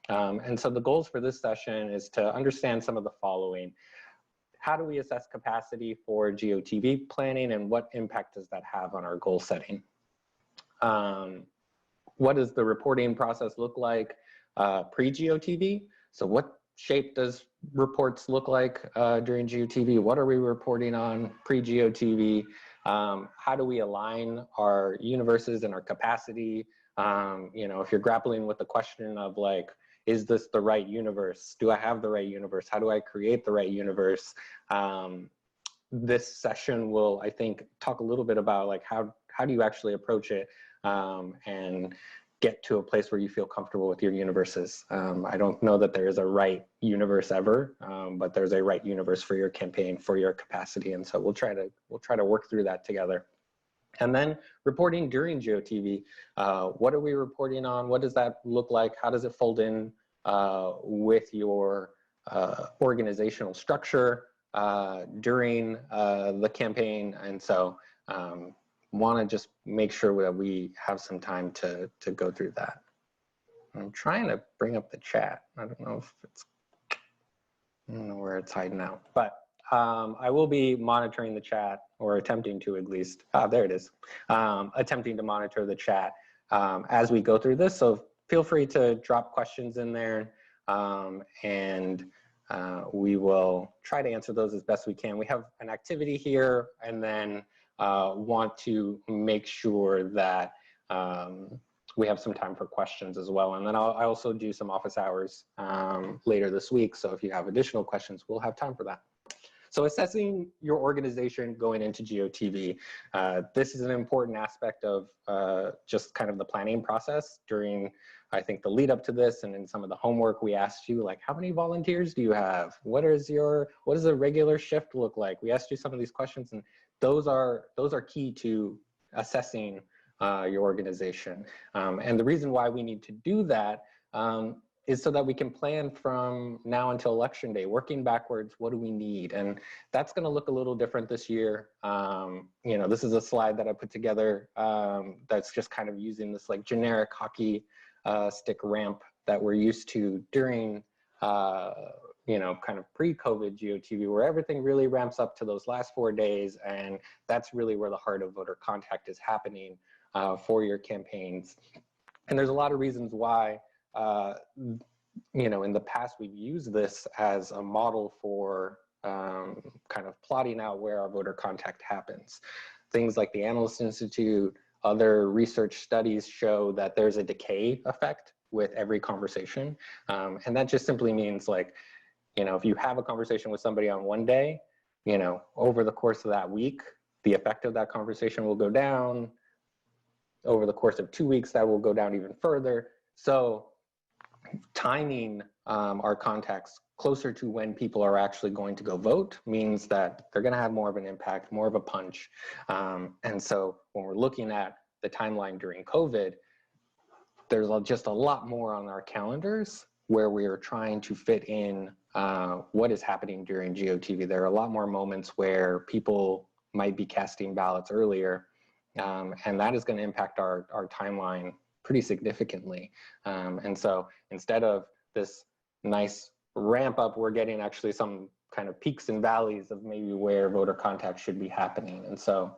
And so the goals for this session is to understand some of the following. How do we assess capacity for GOTV planning, and what impact does that have on our goal setting? What does the reporting process look like pre-GOTV? So what shape does reports look like during GOTV? What are we reporting on pre-GOTV? How do we align our universes and our capacity? If you're grappling with the question of like, is this the right universe? Do I have the right universe? How do I create the right universe? This session will, I think, talk a little bit about like how do you actually approach it and get to a place where you feel comfortable with your universes. I don't know that there is a right universe ever, but there's a right universe for your campaign, for your capacity, and so we'll try to work through that together. And then reporting during GOTV, what are we reporting on? What does that look like? How does it fold in with your organizational structure during the campaign? And so want to just make sure that we have some time to go through that. I'm trying to bring up the chat. I don't know where it's hiding out, but I will be monitoring the chat, or attempting to at least. There it is. Attempting to monitor the chat as we go through this. So feel free to drop questions in there, and we will try to answer those as best we can. We have an activity here, and then want to make sure that we have some time for questions as well. And then I also do some office hours later this week. So if you have additional questions, we'll have time for that. So assessing your organization going into GOTV, this is an important aspect of just kind of the planning process during, I think, the lead up to this, and in some of the homework we asked you, like, how many volunteers do you have? What does a regular shift look like? We asked you some of these questions, and those are key to assessing your organization. And the reason why we need to do that is so that we can plan from now until election day, working backwards. What do we need? And that's going to look a little different this year. This is a slide that I put together that's just kind of using this like generic hockey stick ramp that we're used to during kind of pre-COVID GOTV, where everything really ramps up to those last 4 days. And that's really where the heart of voter contact is happening for your campaigns. And there's a lot of reasons why, in the past, we've used this as a model for kind of plotting out where our voter contact happens. Things like the Analyst Institute, other research studies show that there's a decay effect with every conversation. And that just simply means like, if you have a conversation with somebody on one day, over the course of that week, the effect of that conversation will go down. Over the course of 2 weeks, that will go down even further. So timing our contacts closer to when people are actually going to go vote means that they're going to have more of an impact, more of a punch. And so when we're looking at the timeline during COVID, there's just a lot more on our calendars where we are trying to fit in what is happening during GOTV. There are a lot more moments where people might be casting ballots earlier, and that is going to impact our timeline pretty significantly. And so instead of this nice ramp up, we're getting actually some kind of peaks and valleys of maybe where voter contact should be happening. And so,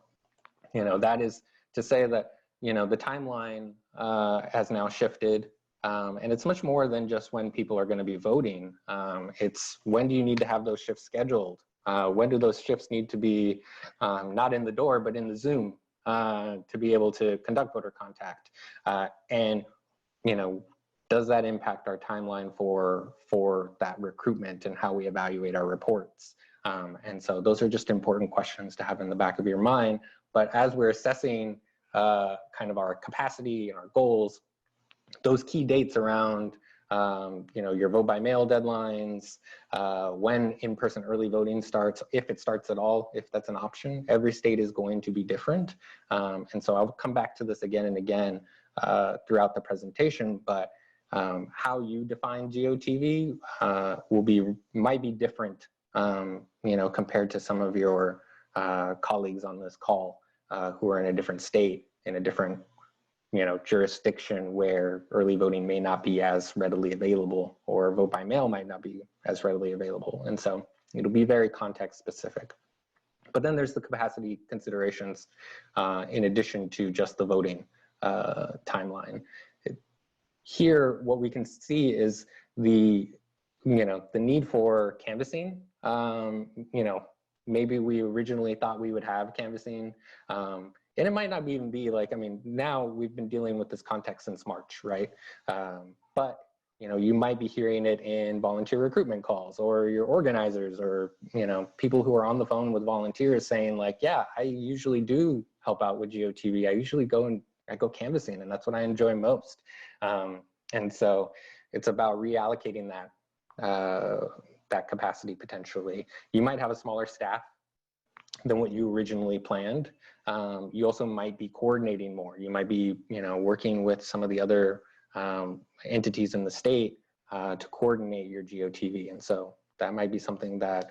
that is to say that, the timeline has now shifted, and it's much more than just when people are going to be voting. It's when do you need to have those shifts scheduled? When do those shifts need to be not in the door, but in the Zoom to be able to conduct voter contact? And, does that impact our timeline for that recruitment and how we evaluate our reports? And so those are just important questions to have in the back of your mind. But as we're assessing kind of our capacity and our goals, those key dates around your vote by mail deadlines, when in-person early voting starts, if it starts at all, if that's an option. Every state is going to be different. And so I'll come back to this again and again throughout the presentation, but how you define GOTV might be different, compared to some of your colleagues on this call who are in a different state, in a different jurisdiction where early voting may not be as readily available, or vote by mail might not be as readily available. And so it'll be very context specific. But then there's the capacity considerations in addition to just the voting timeline. Here, what we can see is the need for canvassing. Maybe we originally thought we would have canvassing, and it might not even be like, now we've been dealing with this context since March, right? But you might be hearing it in volunteer recruitment calls, or your organizers, or people who are on the phone with volunteers saying like, yeah, I usually do help out with GOTV. I usually go canvassing, and that's what I enjoy most. And so it's about reallocating that capacity potentially. You might have a smaller staff than what you originally planned. You also might be coordinating more. You might be working with some of the other entities in the state to coordinate your GOTV. And so that might be something that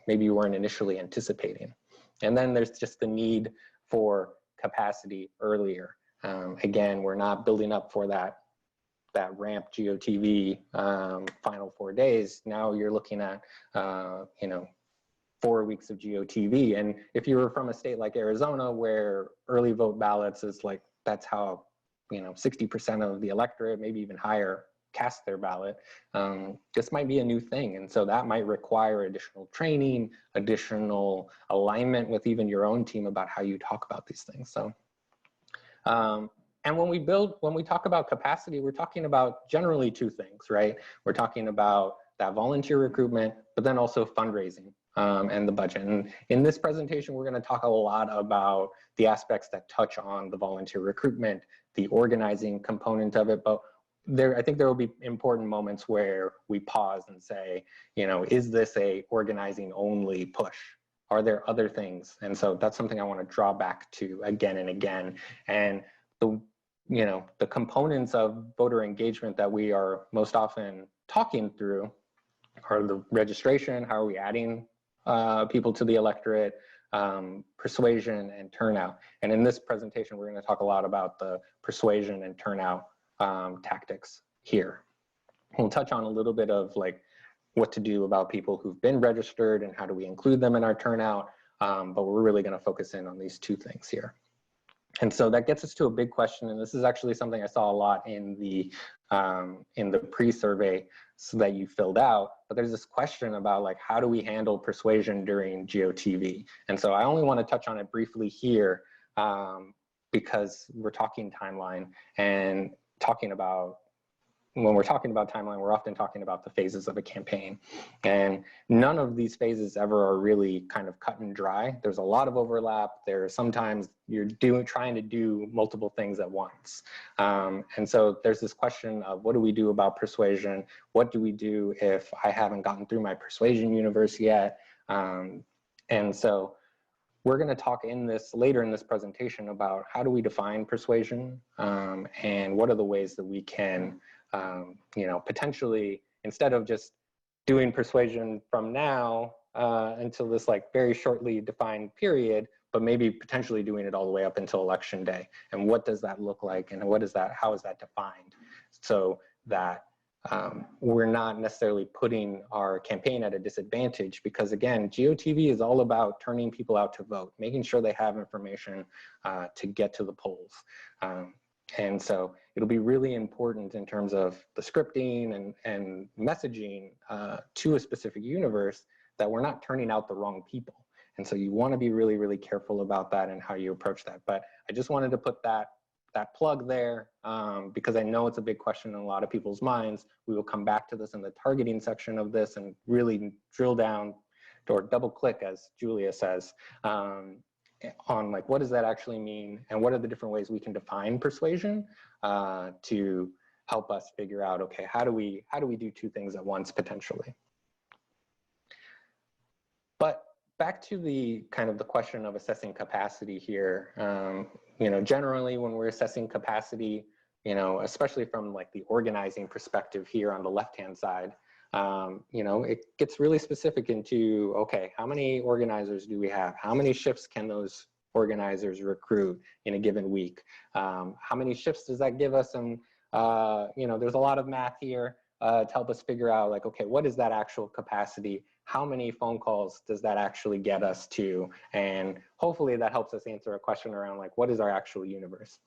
maybe you weren't initially anticipating. And then there's just the need for capacity earlier. Again, we're not building up for that ramp GOTV final 4 days. Now you're looking at 4 weeks of GOTV. And if you were from a state like Arizona, where early vote ballots is like, that's how 60% of the electorate, maybe even higher, cast their ballot, this might be a new thing. And so that might require additional training, additional alignment with even your own team about how you talk about these things. So, and when we talk about capacity, we're talking about generally two things, right? We're talking about that volunteer recruitment, but then also fundraising and the budget. And in this presentation, we're going to talk a lot about the aspects that touch on the volunteer recruitment, the organizing component of it. But I think there will be important moments where we pause and say, is this a organizing only push? Are there other things? And so that's something I want to draw back to again and again. And the components of voter engagement that we are most often talking through are the registration, how are we adding people to the electorate, persuasion, and turnout. And in this presentation, we're going to talk a lot about the persuasion and turnout tactics here. We'll touch on a little bit of like what to do about people who've been registered and how do we include them in our turnout, but we're really going to focus in on these two things here. And so that gets us to a big question, and this is actually something I saw a lot in the pre-survey that you filled out, but there's this question about like, how do we handle persuasion during GOTV? And so I only want to touch on it briefly here because we're talking timeline, and when we're talking about timeline, we're often talking about the phases of a campaign. And none of these phases ever are really kind of cut and dry. There's a lot of overlap. Sometimes you're trying to do multiple things at once. And so there's this question of what do we do about persuasion? What do we do if I haven't gotten through my persuasion universe yet? And so we're going to talk later in this presentation about how do we define persuasion and what are the ways that we can potentially, instead of just doing persuasion from now until this like very shortly defined period, but maybe potentially doing it all the way up until election day. And what does that look like? And how is that defined? So that we're not necessarily putting our campaign at a disadvantage, because again, GOTV is all about turning people out to vote, making sure they have information to get to the polls. And so it'll be really important in terms of the scripting and messaging to a specific universe that we're not turning out the wrong people. And so you want to be really, really careful about that and how you approach that. But I just wanted to put that plug there because I know it's a big question in a lot of people's minds. We will come back to this in the targeting section of this and really drill down or double click, as Julia says, on like, what does that actually mean? And what are the different ways we can define persuasion to help us figure out, okay, how do we do two things at once potentially? But back to the kind of the question of assessing capacity here, generally when we're assessing capacity, especially from like the organizing perspective here on the left-hand side, it gets really specific into, okay, how many organizers do we have? How many shifts can those organizers recruit in a given week? How many shifts does that give us? And there's a lot of math here to help us figure out, like, okay, what is that actual capacity? How many phone calls does that actually get us to? And hopefully that helps us answer a question around, like, what is our actual universe?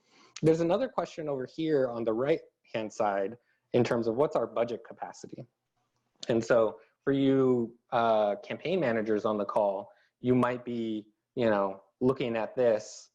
There's another question over here on the right-hand side in terms of what's our budget capacity. And so for you campaign managers on the call, you might be, looking at this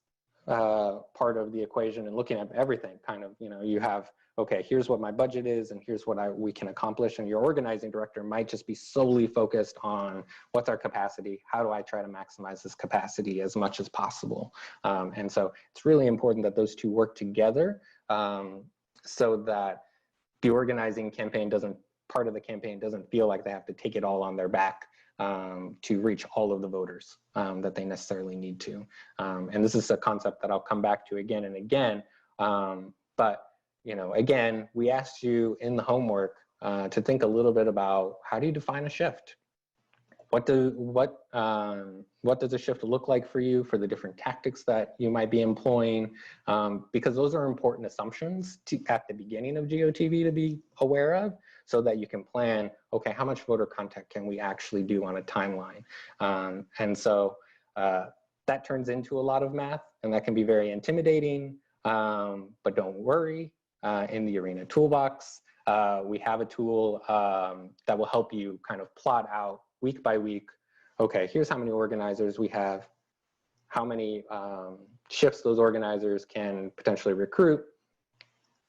part of the equation and looking at everything kind of, you have, okay, here's what my budget is and here's what we can accomplish. And your organizing director might just be solely focused on what's our capacity? How do I try to maximize this capacity as much as possible? And so it's really important that those two work together so that the organizing part of the campaign doesn't feel like they have to take it all on their back to reach all of the voters that they necessarily need to. And this is a concept that I'll come back to again and again. But again, we asked you in the homework to think a little bit about, how do you define a shift? What does a shift look like for you, for the different tactics that you might be employing? Because those are important assumptions at the beginning of GOTV to be aware of, so that you can plan, okay, how much voter contact can we actually do on a timeline? And so that turns into a lot of math, and that can be very intimidating, but don't worry. In the Arena Toolbox, we have a tool that will help you kind of plot out week by week, okay, here's how many organizers we have, how many shifts those organizers can potentially recruit,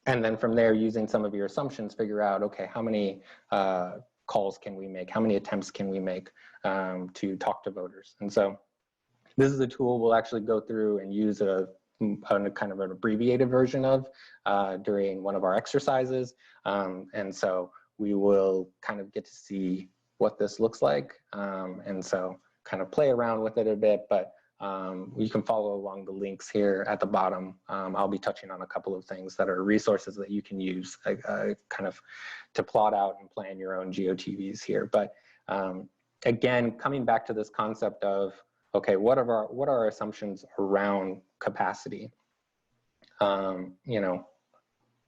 and then from there, using some of your assumptions, figure out, okay, how many calls can we make, how many attempts can we make to talk to voters? And so this is a tool we'll actually go through and use a kind of an abbreviated version of during one of our exercises. And so we will kind of get to see what this looks like. And so kind of play around with it a bit, but you can follow along the links here at the bottom. I'll be touching on a couple of things that are resources that you can use kind of to plot out and plan your own GOTVs here. But again, coming back to this concept of, okay, what are our assumptions around capacity?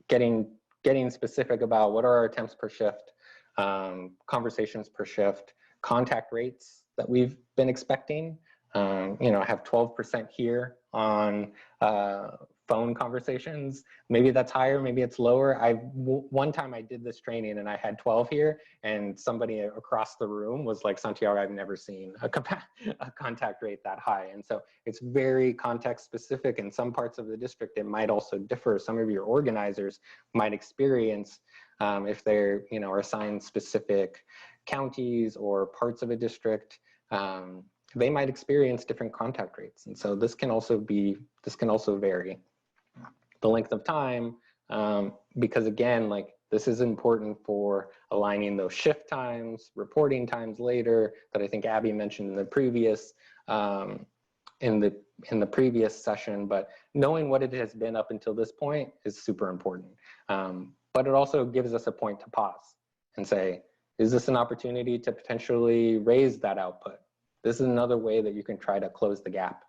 Getting specific about what are our attempts per shift, conversations per shift, contact rates that we've been expecting. I have 12% here on phone conversations. Maybe that's higher, maybe it's lower. One time I did this training and I had 12 here, and somebody across the room was like, Santiago, I've never seen a contact rate that high. And so it's very context specific. In some parts of the district, it might also differ. Some of your organizers might experience, if they're, are assigned specific counties or parts of a district, they might experience different contact rates. And so this can also vary. The length of time, because again, like, this is important for aligning those shift times, reporting times later, that I think Abby mentioned in the previous in the previous session. But knowing what it has been up until this point is super important. But it also gives us a point to pause and say, is this an opportunity to potentially raise that output? This is another way that you can try to close the gap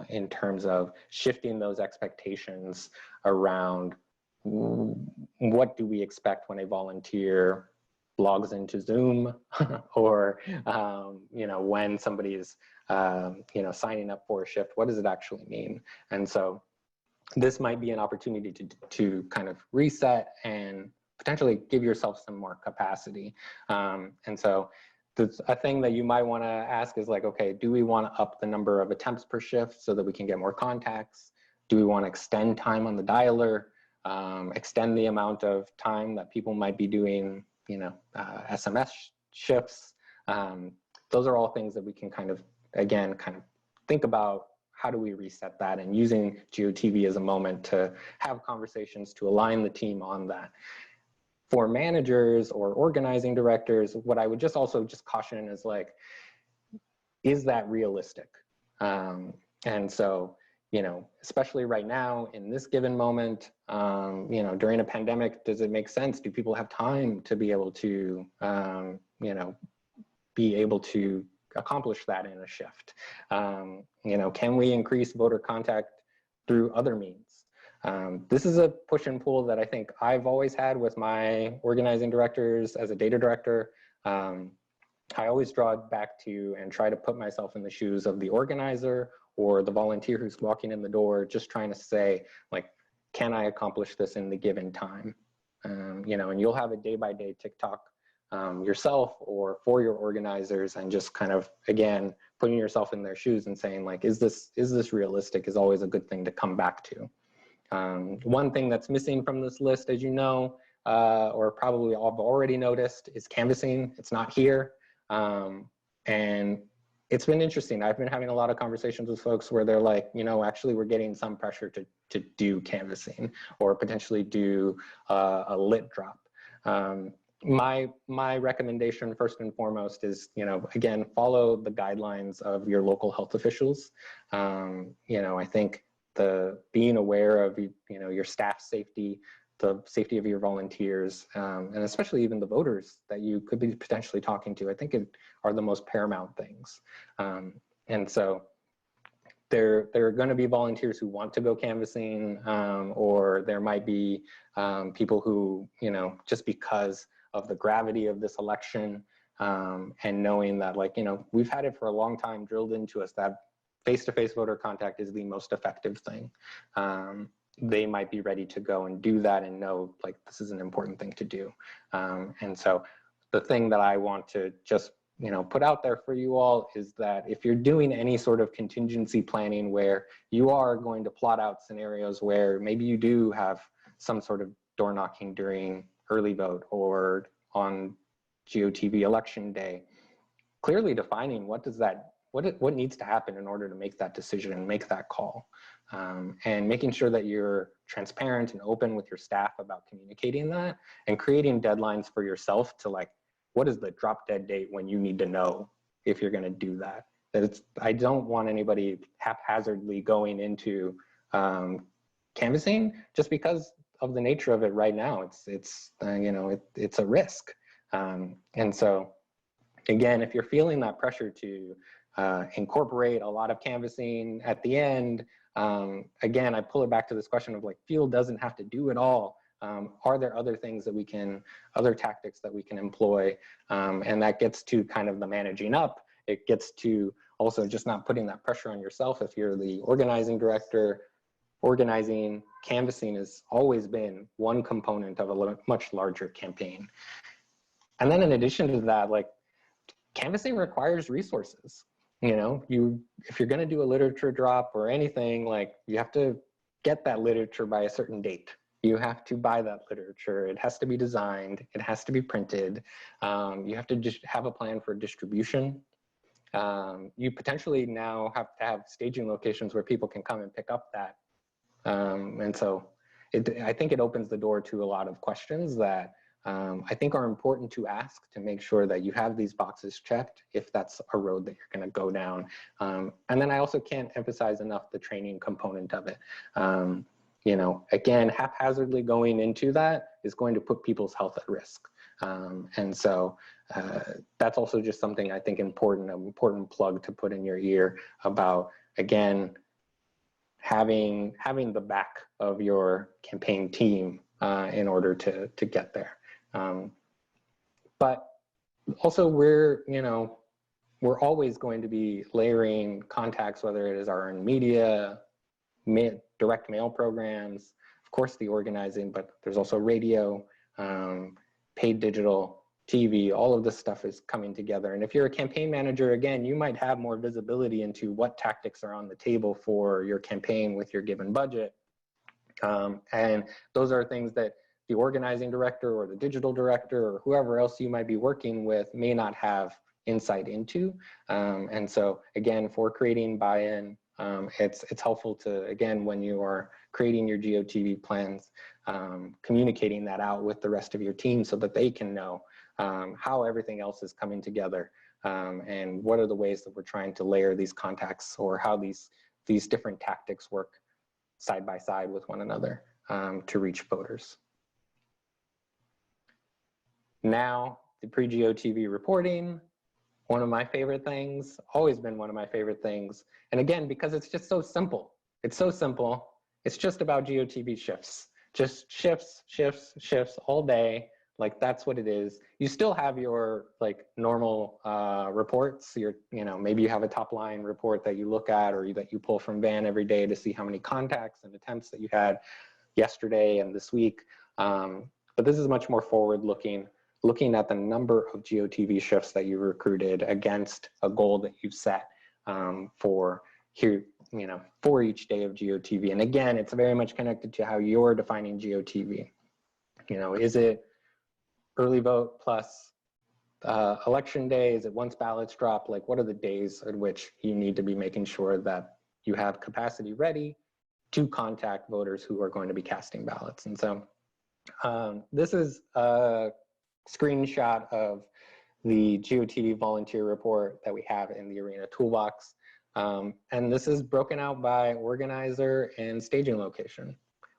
in terms of shifting those expectations around what do we expect when a volunteer logs into Zoom or, when somebody's, signing up for a shift, what does it actually mean? And so this might be an opportunity to kind of reset and potentially give yourself some more capacity. And so a thing that you might want to ask is like, okay, do we want to up the number of attempts per shift so that we can get more contacts? Do we want to extend time on the dialer, extend the amount of time that people might be doing, SMS shifts? Those are all things that we can kind of think about. How do we reset that? And using GOTV as a moment to have conversations to align the team on that. For managers or organizing directors, what I would just caution is like, is that realistic? And so, especially right now in this given moment, during a pandemic, does it make sense? Do people have time to be able to, accomplish that in a shift? You know, can we increase voter contact through other means? This is a push and pull that I think I've always had with my organizing directors as a data director. I always draw it back to and try to put myself in the shoes of the organizer or the volunteer who's walking in the door, just trying to say, like, can I accomplish this in the given time? You know, and you'll have a day-by-day TikTok yourself or for your organizers, and just kind of, again, putting yourself in their shoes and saying, like, is this realistic, is always a good thing to come back to. One thing that's missing from this list, as you know, or probably all have already noticed, is canvassing. It's not here. And it's been interesting. I've been having a lot of conversations with folks where they're like, you know, actually we're getting some pressure to do canvassing or potentially do a lit drop. My recommendation first and foremost is, you know, again, follow the guidelines of your local health officials. You know, I think being aware of, you know, your staff safety, the safety of your volunteers, and especially even the voters that you could be potentially talking to, I think are the most paramount things. And so there are going to be volunteers who want to go canvassing, or there might be people who, you know, just because of the gravity of this election, and knowing that, like, you know, we've had it for a long time drilled into us that face-to-face voter contact is the most effective thing. They might be ready to go and do that and know, like, this is an important thing to do. And so the thing that I want to just, you know, put out there for you all is that if you're doing any sort of contingency planning where you are going to plot out scenarios where maybe you do have some sort of door knocking during early vote or on GOTV election day, clearly defining what needs to happen in order to make that decision and make that call. And making sure that you're transparent and open with your staff about communicating that, and creating deadlines for yourself to, like, what is the drop dead date when you need to know if you're going to do that. I don't want anybody haphazardly going into canvassing just because of the nature of it right now. It's you know, it's a risk. And so again, if you're feeling that pressure to incorporate a lot of canvassing at the end, again, I pull it back to this question of, like, field doesn't have to do it all. Are there other things that other tactics that we can employ? And that gets to kind of the managing up. It gets to also just not putting that pressure on yourself. If you're the organizing director, canvassing has always been one component of a much larger campaign. And then in addition to that, like, canvassing requires resources. You know, if you're going to do a literature drop or anything, like, you have to get that literature by a certain date. You have to buy that literature. It has to be designed. It has to be printed. You have to just have a plan for distribution. You potentially now have to have staging locations where people can come and pick up that. And so I think it opens the door to a lot of questions that I think are important to ask, to make sure that you have these boxes checked if that's a road that you're going to go down. And then I also can't emphasize enough the training component of it. You know, again, haphazardly going into that is going to put people's health at risk. And so that's also just something I think an important plug to put in your ear about, again, having the back of your campaign team in order to get there. But also we're always going to be layering contacts, whether it is our own media, direct mail programs, of course the organizing, but there's also radio, paid digital, TV, all of this stuff is coming together. And if you're a campaign manager, again, you might have more visibility into what tactics are on the table for your campaign with your given budget. And those are things that the organizing director or the digital director or whoever else you might be working with may not have insight into. And so again, for creating buy-in, it's helpful to, again, when you are creating your GOTV plans, communicating that out with the rest of your team so that they can know how everything else is coming together, and what are the ways that we're trying to layer these contacts, or how these different tactics work side by side with one another to reach voters. Now, the pre-GOTV reporting, one of my favorite things, always been one of my favorite things. And again, because it's just so simple. It's so simple. It's just about GOTV shifts. Just shifts, shifts, shifts all day. Like that's what it is. You still have your like normal reports. Your, you know, maybe you have a top line report that you look at or that you pull from Van every day to see how many contacts and attempts that you had yesterday and this week. But this is much more forward looking at the number of GOTV shifts that you recruited against a goal that you've set for here, you know, for each day of GOTV. And again, it's very much connected to how you're defining GOTV. You know, is it early vote plus election day? Is it once ballots drop? Like, what are the days at which you need to be making sure that you have capacity ready to contact voters who are going to be casting ballots? And so this is a screenshot of the GOTV volunteer report that we have in the Arena Toolbox. And this is broken out by organizer and staging location,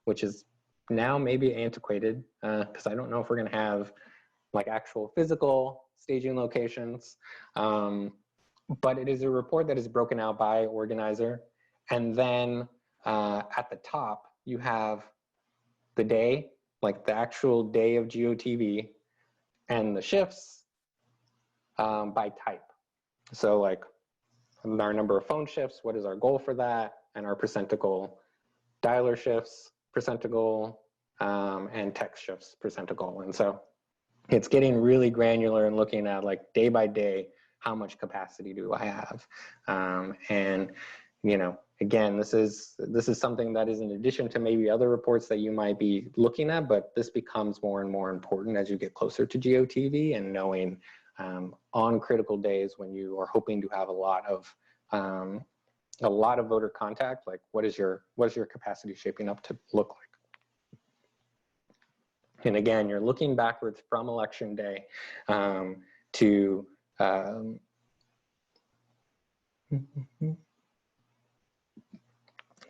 which is now maybe antiquated because I don't know if we're going to have like actual physical staging locations. But it is a report that is broken out by organizer. And then at the top, you have the day, like the actual day of GOTV, and the shifts by type. So like our number of phone shifts, what is our goal for that, and our percent to goal. Dialer shifts, percent to goal, and text shifts, percent to goal. And so it's getting really granular and looking at like day by day, how much capacity do I have? And, you know, again, this is something that is in addition to maybe other reports that you might be looking at, but this becomes more and more important as you get closer to GOTV and knowing on critical days when you are hoping to have a lot of voter contact, like what is your capacity shaping up to look like? And again, you're looking backwards from election day to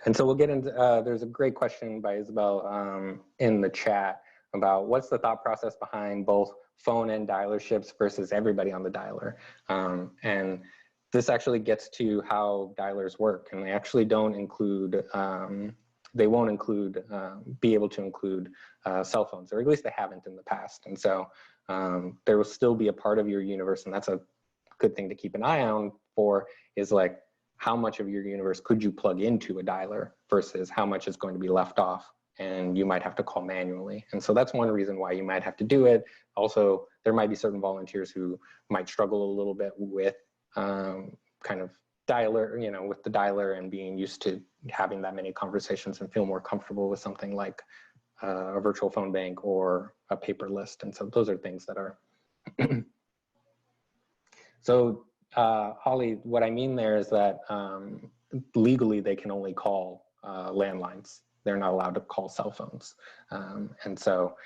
and so we'll get into, there's a great question by Isabel in the chat about what's the thought process behind both phone and dialer shifts versus everybody on the dialer. And this actually gets to how dialers work, and they actually don't include, they won't include, be able to include cell phones, or at least they haven't in the past. And so there will still be a part of your universe, and that's a good thing to keep an eye on for, is like, how much of your universe could you plug into a dialer versus how much is going to be left off and you might have to call manually. And so that's one reason why you might have to do it. Also, there might be certain volunteers who might struggle a little bit with kind of dialer, you know, with the dialer and being used to having that many conversations and feel more comfortable with something like a virtual phone bank or a paper list. And so those are things that are so Holly, what I mean there is that legally they can only call landlines. They're not allowed to call cell phones. And so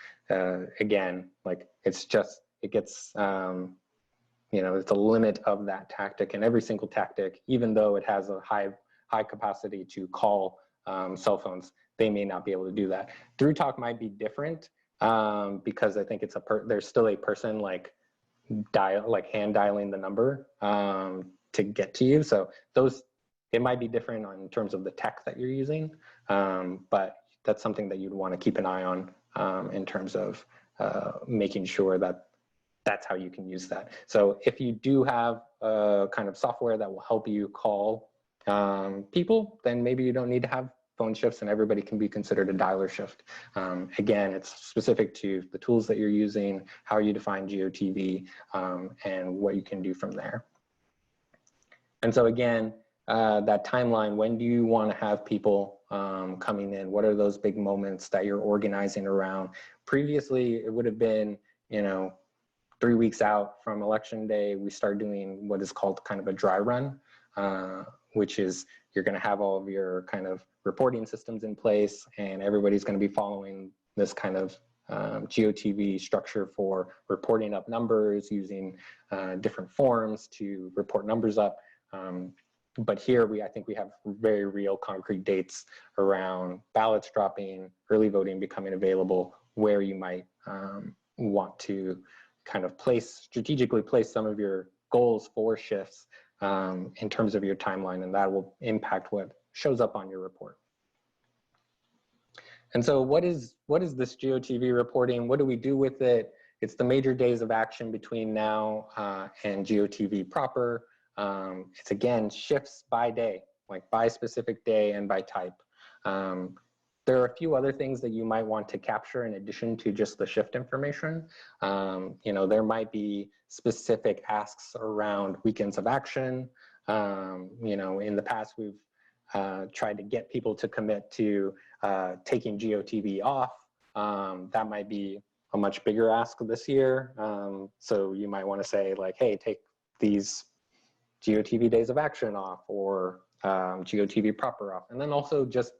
again, like it's just, it gets, you know, it's a limit of that tactic, and every single tactic, even though it has a high capacity to call cell phones, they may not be able to do that. Through Talk might be different because I think it's there's still a person like hand dialing the number to get to you. So those, it might be different in terms of the tech that you're using, but that's something that you'd want to keep an eye on in terms of making sure that that's how you can use that. So if you do have a kind of software that will help you call people, then maybe you don't need to have phone shifts and everybody can be considered a dialer shift. Again, it's specific to the tools that you're using, how you define GOTV, and what you can do from there. And so again, that timeline, when do you want to have people coming in? What are those big moments that you're organizing around? Previously, it would have been, you know, 3 weeks out from election day, we start doing what is called kind of a dry run, which is you're going to have all of your kind of reporting systems in place, and everybody's going to be following this kind of GOTV structure for reporting up numbers, using different forms to report numbers up. But here I think we have very real concrete dates around ballots dropping, early voting becoming available, where you might want to kind of strategically place some of your goals for shifts in terms of your timeline, and that will impact what shows up on your report. And so what is this GOTV reporting? What do we do with it? It's the major days of action between now and GOTV proper. It's again, shifts by day, like by specific day and by type. There are a few other things that you might want to capture in addition to just the shift information. You know, there might be specific asks around weekends of action. You know, in the past, we've tried to get people to commit to taking GOTV off. That might be a much bigger ask this year. So you might want to say like, hey, take these GOTV days of action off, or GOTV proper off. And then also just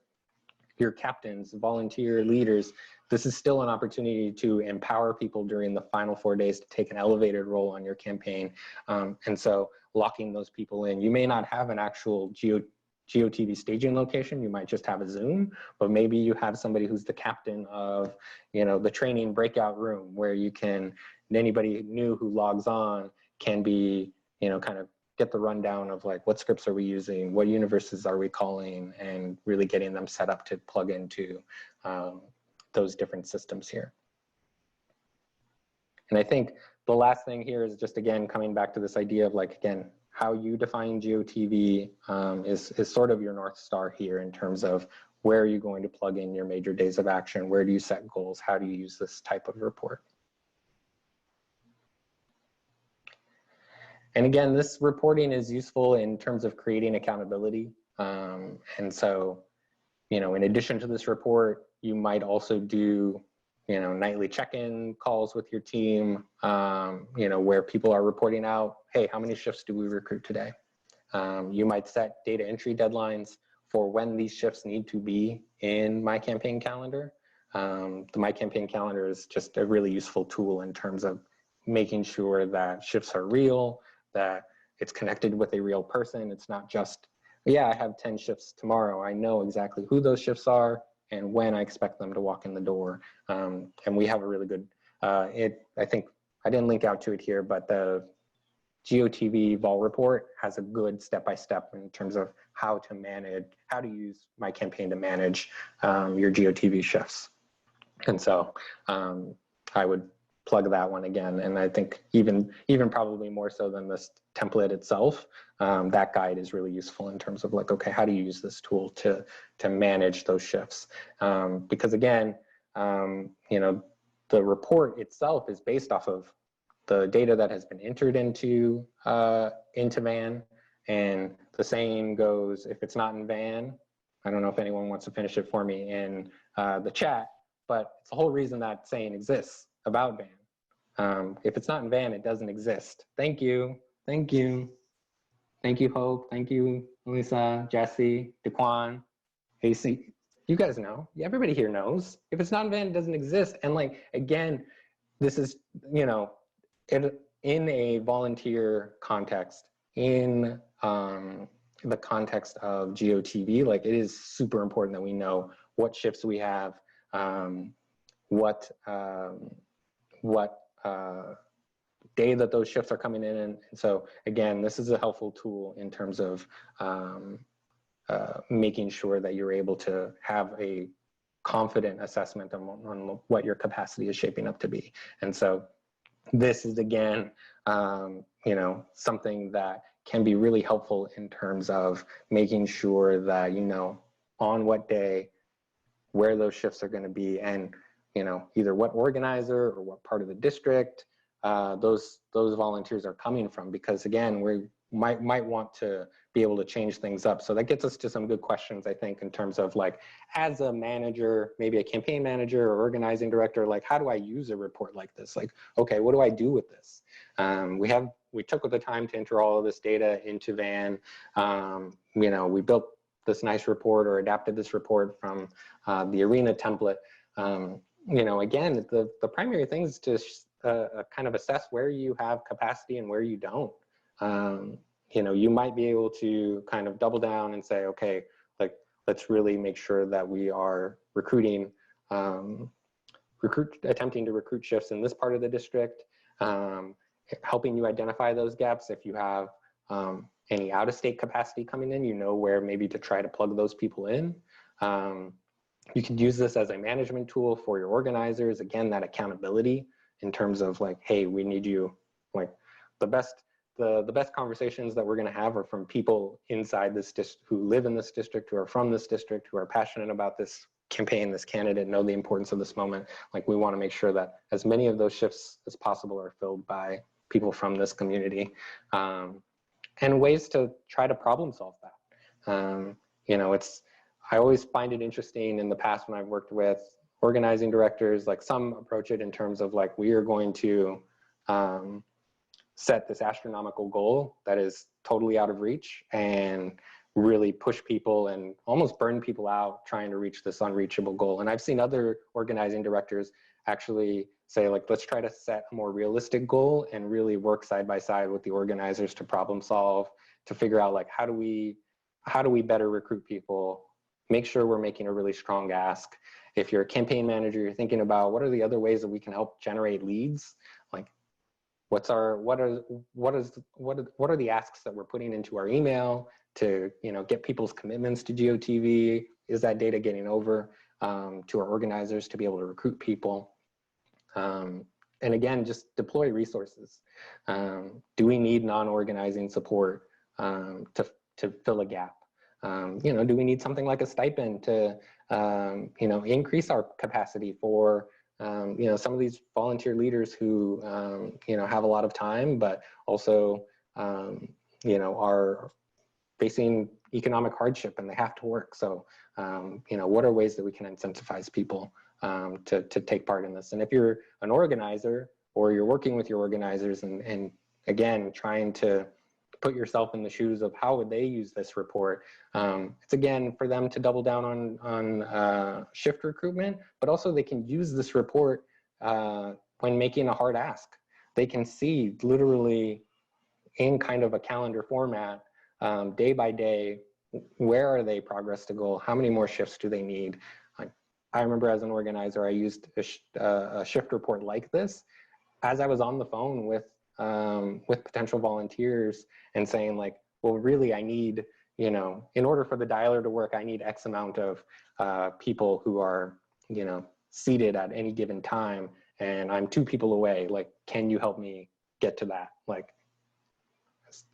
your captains, volunteer leaders, this is still an opportunity to empower people during the final 4 days to take an elevated role on your campaign. And so locking those people in, you may not have an actual GOTV staging location, you might just have a Zoom, but maybe you have somebody who's the captain of, you know, the training breakout room, where you can, anybody new who logs on can be, you know, kind of get the rundown of like, what scripts are we using, what universes are we calling, and really getting them set up to plug into those different systems here. And I think the last thing here is just, again, coming back to this idea of like, again, how you define GOTV is sort of your North Star here in terms of where are you going to plug in your major days of action, where do you set goals, how do you use this type of report. And again, this reporting is useful in terms of creating accountability. And so, you know, in addition to this report, you might also do, you know, nightly check-in calls with your team, you know, where people are reporting out, hey, how many shifts do we recruit today? You might set data entry deadlines for when these shifts need to be in My Campaign Calendar. The My Campaign Calendar is just a really useful tool in terms of making sure that shifts are real, that it's connected with a real person. It's not just, yeah, I have 10 shifts tomorrow. I know exactly who those shifts are and when I expect them to walk in the door. And we have a really good, I think, I didn't link out to it here, but the GOTV Vol report has a good step-by-step in terms of how to manage, how to use My Campaign to manage your GOTV shifts. And so I would plug that one again. And I think even probably more so than this template itself, that guide is really useful in terms of like, okay, how do you use this tool to manage those shifts? Because again, you know, the report itself is based off of the data that has been entered into VAN. And the saying goes, if it's not in VAN, I don't know if anyone wants to finish it for me in the chat, but it's the whole reason that saying exists about VAN. If it's not in VAN, it doesn't exist. Thank you. Thank you. Thank you, Hope. Thank you, Melissa, Jesse, Daquan, AC. You guys know. Everybody here knows. If it's not in VAN, it doesn't exist. And like, again, this is, you know, in a volunteer context, in the context of GOTV, like it is super important that we know what shifts we have, what day that those shifts are coming in. And so again, this is a helpful tool in terms of making sure that you're able to have a confident assessment on what your capacity is shaping up to be. And so this is, again, you know, something that can be really helpful in terms of making sure that you know on what day, where those shifts are going to be, and you know, either what organizer or what part of the district those volunteers are coming from, because again, we might want to be able to change things up. So that gets us to some good questions, I think, in terms of like, as a manager, maybe a campaign manager or organizing director, like how do I use a report like this? Like, okay, what do I do with this? We took the time to enter all of this data into VAN. You know, we built this nice report or adapted this report from the Arena template. You know, again, the primary thing is to kind of assess where you have capacity and where you don't. You know, you might be able to kind of double down and say, okay, like, let's really make sure that we are recruiting, attempting to recruit shifts in this part of the district. helping you identify those gaps. If you have any out-of-state capacity coming in, you know where maybe to try to plug those people in. You can use this as a management tool for your organizers. Again, that accountability in terms of like, hey, we need you. Like the best conversations that we're going to have are from people inside this district, who live in this district, who are from this district, who are passionate about this campaign, this candidate, know the importance of this moment. Like we want to make sure that as many of those shifts as possible are filled by people from this community, and ways to try to problem solve that. You know, I always find it interesting in the past when I've worked with organizing directors, like some approach it in terms of like, we are going to set this astronomical goal that is totally out of reach and really push people and almost burn people out trying to reach this unreachable goal. And I've seen other organizing directors actually say like, let's try to set a more realistic goal and really work side by side with the organizers to problem solve, to figure out like, how do we better recruit people, make sure we're making a really strong ask. If you're a campaign manager, you're thinking about what are the other ways that we can help generate leads? Like what are the asks that we're putting into our email to, you know, get people's commitments to GOTV? Is that data getting over to our organizers to be able to recruit people? And again, just deploy resources. Do we need non-organizing support to fill a gap? You know, do we need something like a stipend to, you know, increase our capacity for, you know, some of these volunteer leaders who, you know, have a lot of time, but also, you know, are facing economic hardship and they have to work. So, you know, what are ways that we can incentivize people to take part in this? And if you're an organizer or you're working with your organizers and again, trying to put yourself in the shoes of how would they use this report, it's again for them to double down on shift recruitment, but also they can use this report when making a hard ask. They can see literally in kind of a calendar format, day by day, where are they progress to goal? How many more shifts do they need? Like, I remember as an organizer, I used a shift report like this as I was on the phone with potential volunteers and saying like, well, really, I need, you know, in order for the dialer to work, I need X amount of people who are, you know, seated at any given time, and I'm 2 people away. Like, can you help me get to that? Like,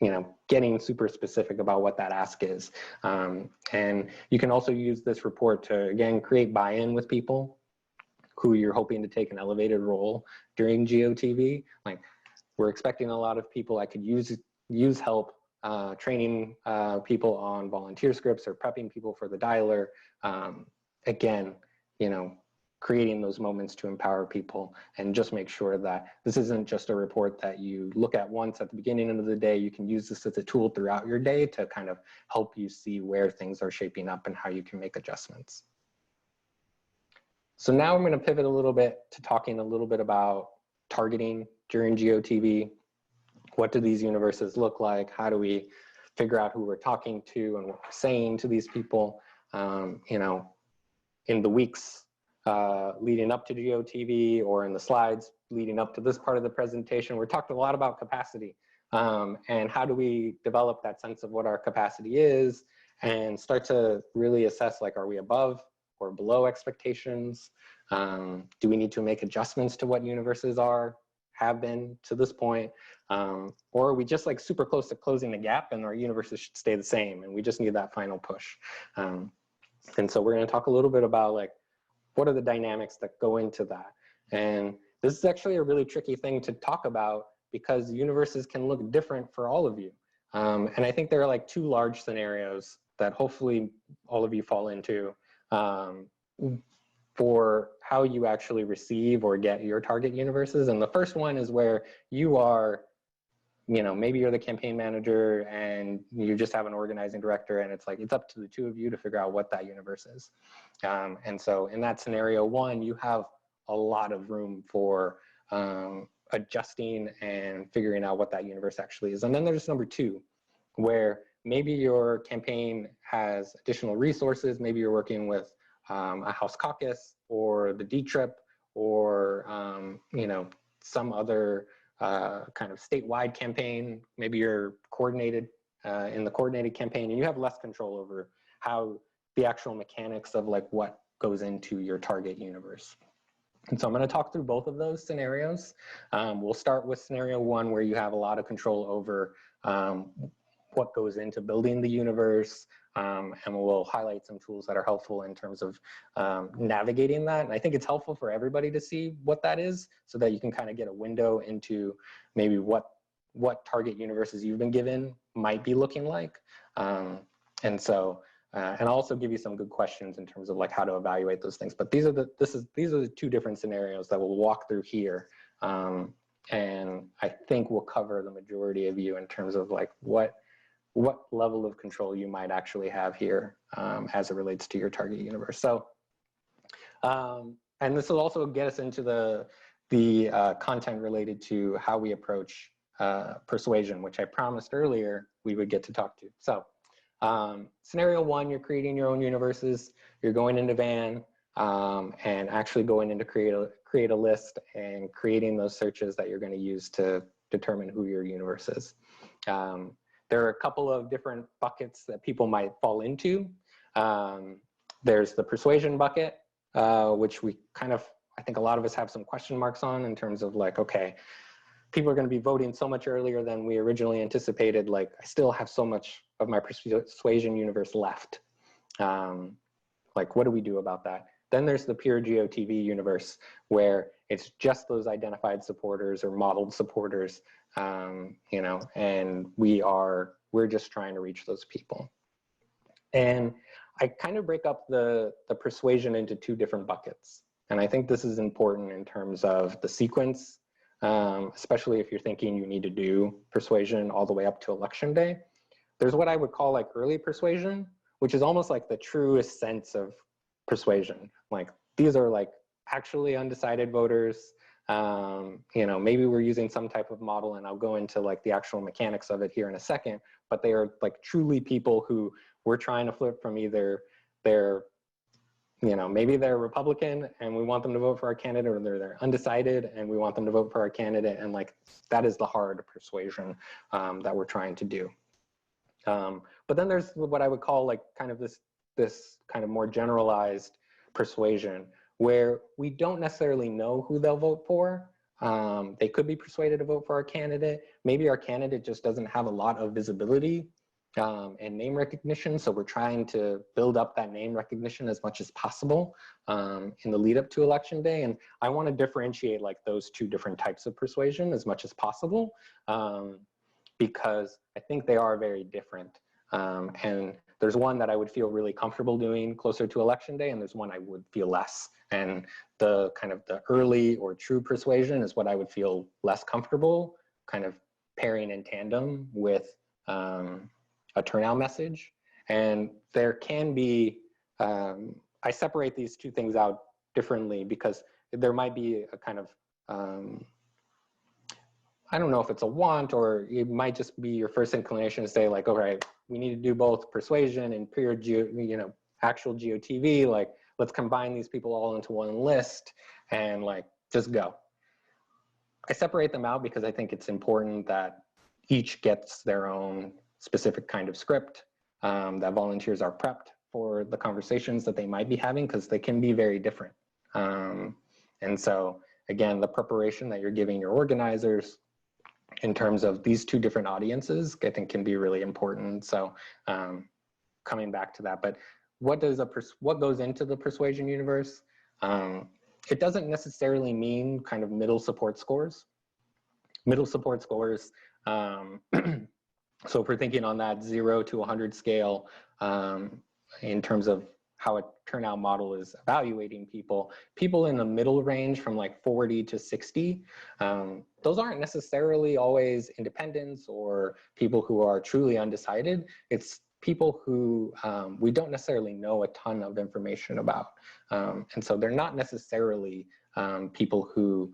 you know, getting super specific about what that ask is. And you can also use this report to, again, create buy-in with people who you're hoping to take an elevated role during GOTV. Like, we're expecting a lot of people. I could use help training people on volunteer scripts or prepping people for the dialer. Again, you know, creating those moments to empower people and just make sure that this isn't just a report that you look at once at the beginning of the day. You can use this as a tool throughout your day to kind of help you see where things are shaping up and how you can make adjustments. So now I'm going to pivot a little bit to talking a little bit about targeting during GOTV. What do these universes look like? How do we figure out who we're talking to and what we're saying to these people? You know, in the weeks leading up to GOTV or in the slides leading up to this part of the presentation, we're talking a lot about capacity and how do we develop that sense of what our capacity is and start to really assess, like, are we above or below expectations? Do we need to make adjustments to what universes have been to this point? Or are we just like super close to closing the gap and our universes should stay the same and we just need that final push? And so we're going to talk a little bit about like, what are the dynamics that go into that? And this is actually a really tricky thing to talk about because universes can look different for all of you. And I think there are like 2 large scenarios that hopefully all of you fall into for how you actually receive or get your target universes. And the first one is where you are, you know, maybe you're the campaign manager and you just have an organizing director and it's like, it's up to the 2 of you to figure out what that universe is. And so in that scenario 1, you have a lot of room for adjusting and figuring out what that universe actually is. And then there's number 2, where maybe your campaign has additional resources. Maybe you're working with a House caucus or the D-Trip or, you know, some other kind of statewide campaign, maybe you're coordinated in the coordinated campaign, and you have less control over how the actual mechanics of like what goes into your target universe. And so I'm going to talk through both of those scenarios. We'll start with scenario one, where you have a lot of control over what goes into building the universe, and we'll highlight some tools that are helpful in terms of navigating that. And I think it's helpful for everybody to see what that is, so that you can kind of get a window into maybe what target universes you've been given might be looking like. And I'll also give you some good questions in terms of like how to evaluate those things. But these are the two different scenarios that we'll walk through here. And I think we'll cover the majority of you in terms of like what level of control you might actually have here as it relates to your target universe. So, and this will also get us into the content related to how we approach persuasion, which I promised earlier we would get to talk to. So scenario one, you're creating your own universes. You're going into Van and actually going into create a list and creating those searches that you're going to use to determine who your universe is. There are a couple of different buckets that people might fall into. There's the persuasion bucket, which I think a lot of us have some question marks on in terms of like, okay, people are going to be voting so much earlier than we originally anticipated. Like, I still have so much of my persuasion universe left. Like, what do we do about that? Then there's the pure GOTV universe, where it's just those identified supporters or modeled supporters, you know, and we're just trying to reach those people. And I kind of break up the persuasion into two different buckets. And I think this is important in terms of the sequence, especially if you're thinking you need to do persuasion all the way up to election day. There's what I would call like early persuasion, which is almost like the truest sense of persuasion. Like, these are like actually undecided voters. You know, maybe we're using some type of model, and I'll go into like the actual mechanics of it here in a second, but they are like truly people who we're trying to flip from either you know, maybe they're Republican and we want them to vote for our candidate, or they're undecided and we want them to vote for our candidate. And like, that is the hard persuasion that we're trying to do. But then there's what I would call like kind of this kind of more generalized persuasion, where we don't necessarily know who they'll vote for. They could be persuaded to vote for our candidate. Maybe our candidate just doesn't have a lot of visibility and name recognition. So we're trying to build up that name recognition as much as possible in the lead up to election day. And I want to differentiate like those two different types of persuasion as much as possible, because I think they are very different. And there's one that I would feel really comfortable doing closer to election day, and there's one I would feel less. And the kind of the early or true persuasion is what I would feel less comfortable kind of pairing in tandem with a turnout message. And there can be, I separate these two things out differently, because there might be a kind of, I don't know if it's a want, or it might just be your first inclination to say like, all right, we need to do both persuasion and pure, you know, actual GOTV. Like, let's combine these people all into one list and like, just go. I separate them out because I think it's important that each gets their own specific kind of script, that volunteers are prepped for the conversations that they might be having, because they can be very different. And so again, the preparation that you're giving your organizers in terms of these two different audiences, I think can be really important. So coming back to that, but what goes into the persuasion universe? It doesn't necessarily mean kind of middle support scores. Middle support scores, so if we're thinking on that 0 to 100 scale, in terms of how a turnout model is evaluating people in the middle range from like 40 to 60, those aren't necessarily always independents or people who are truly undecided. It's people who we don't necessarily know a ton of information about. And so they're not necessarily people who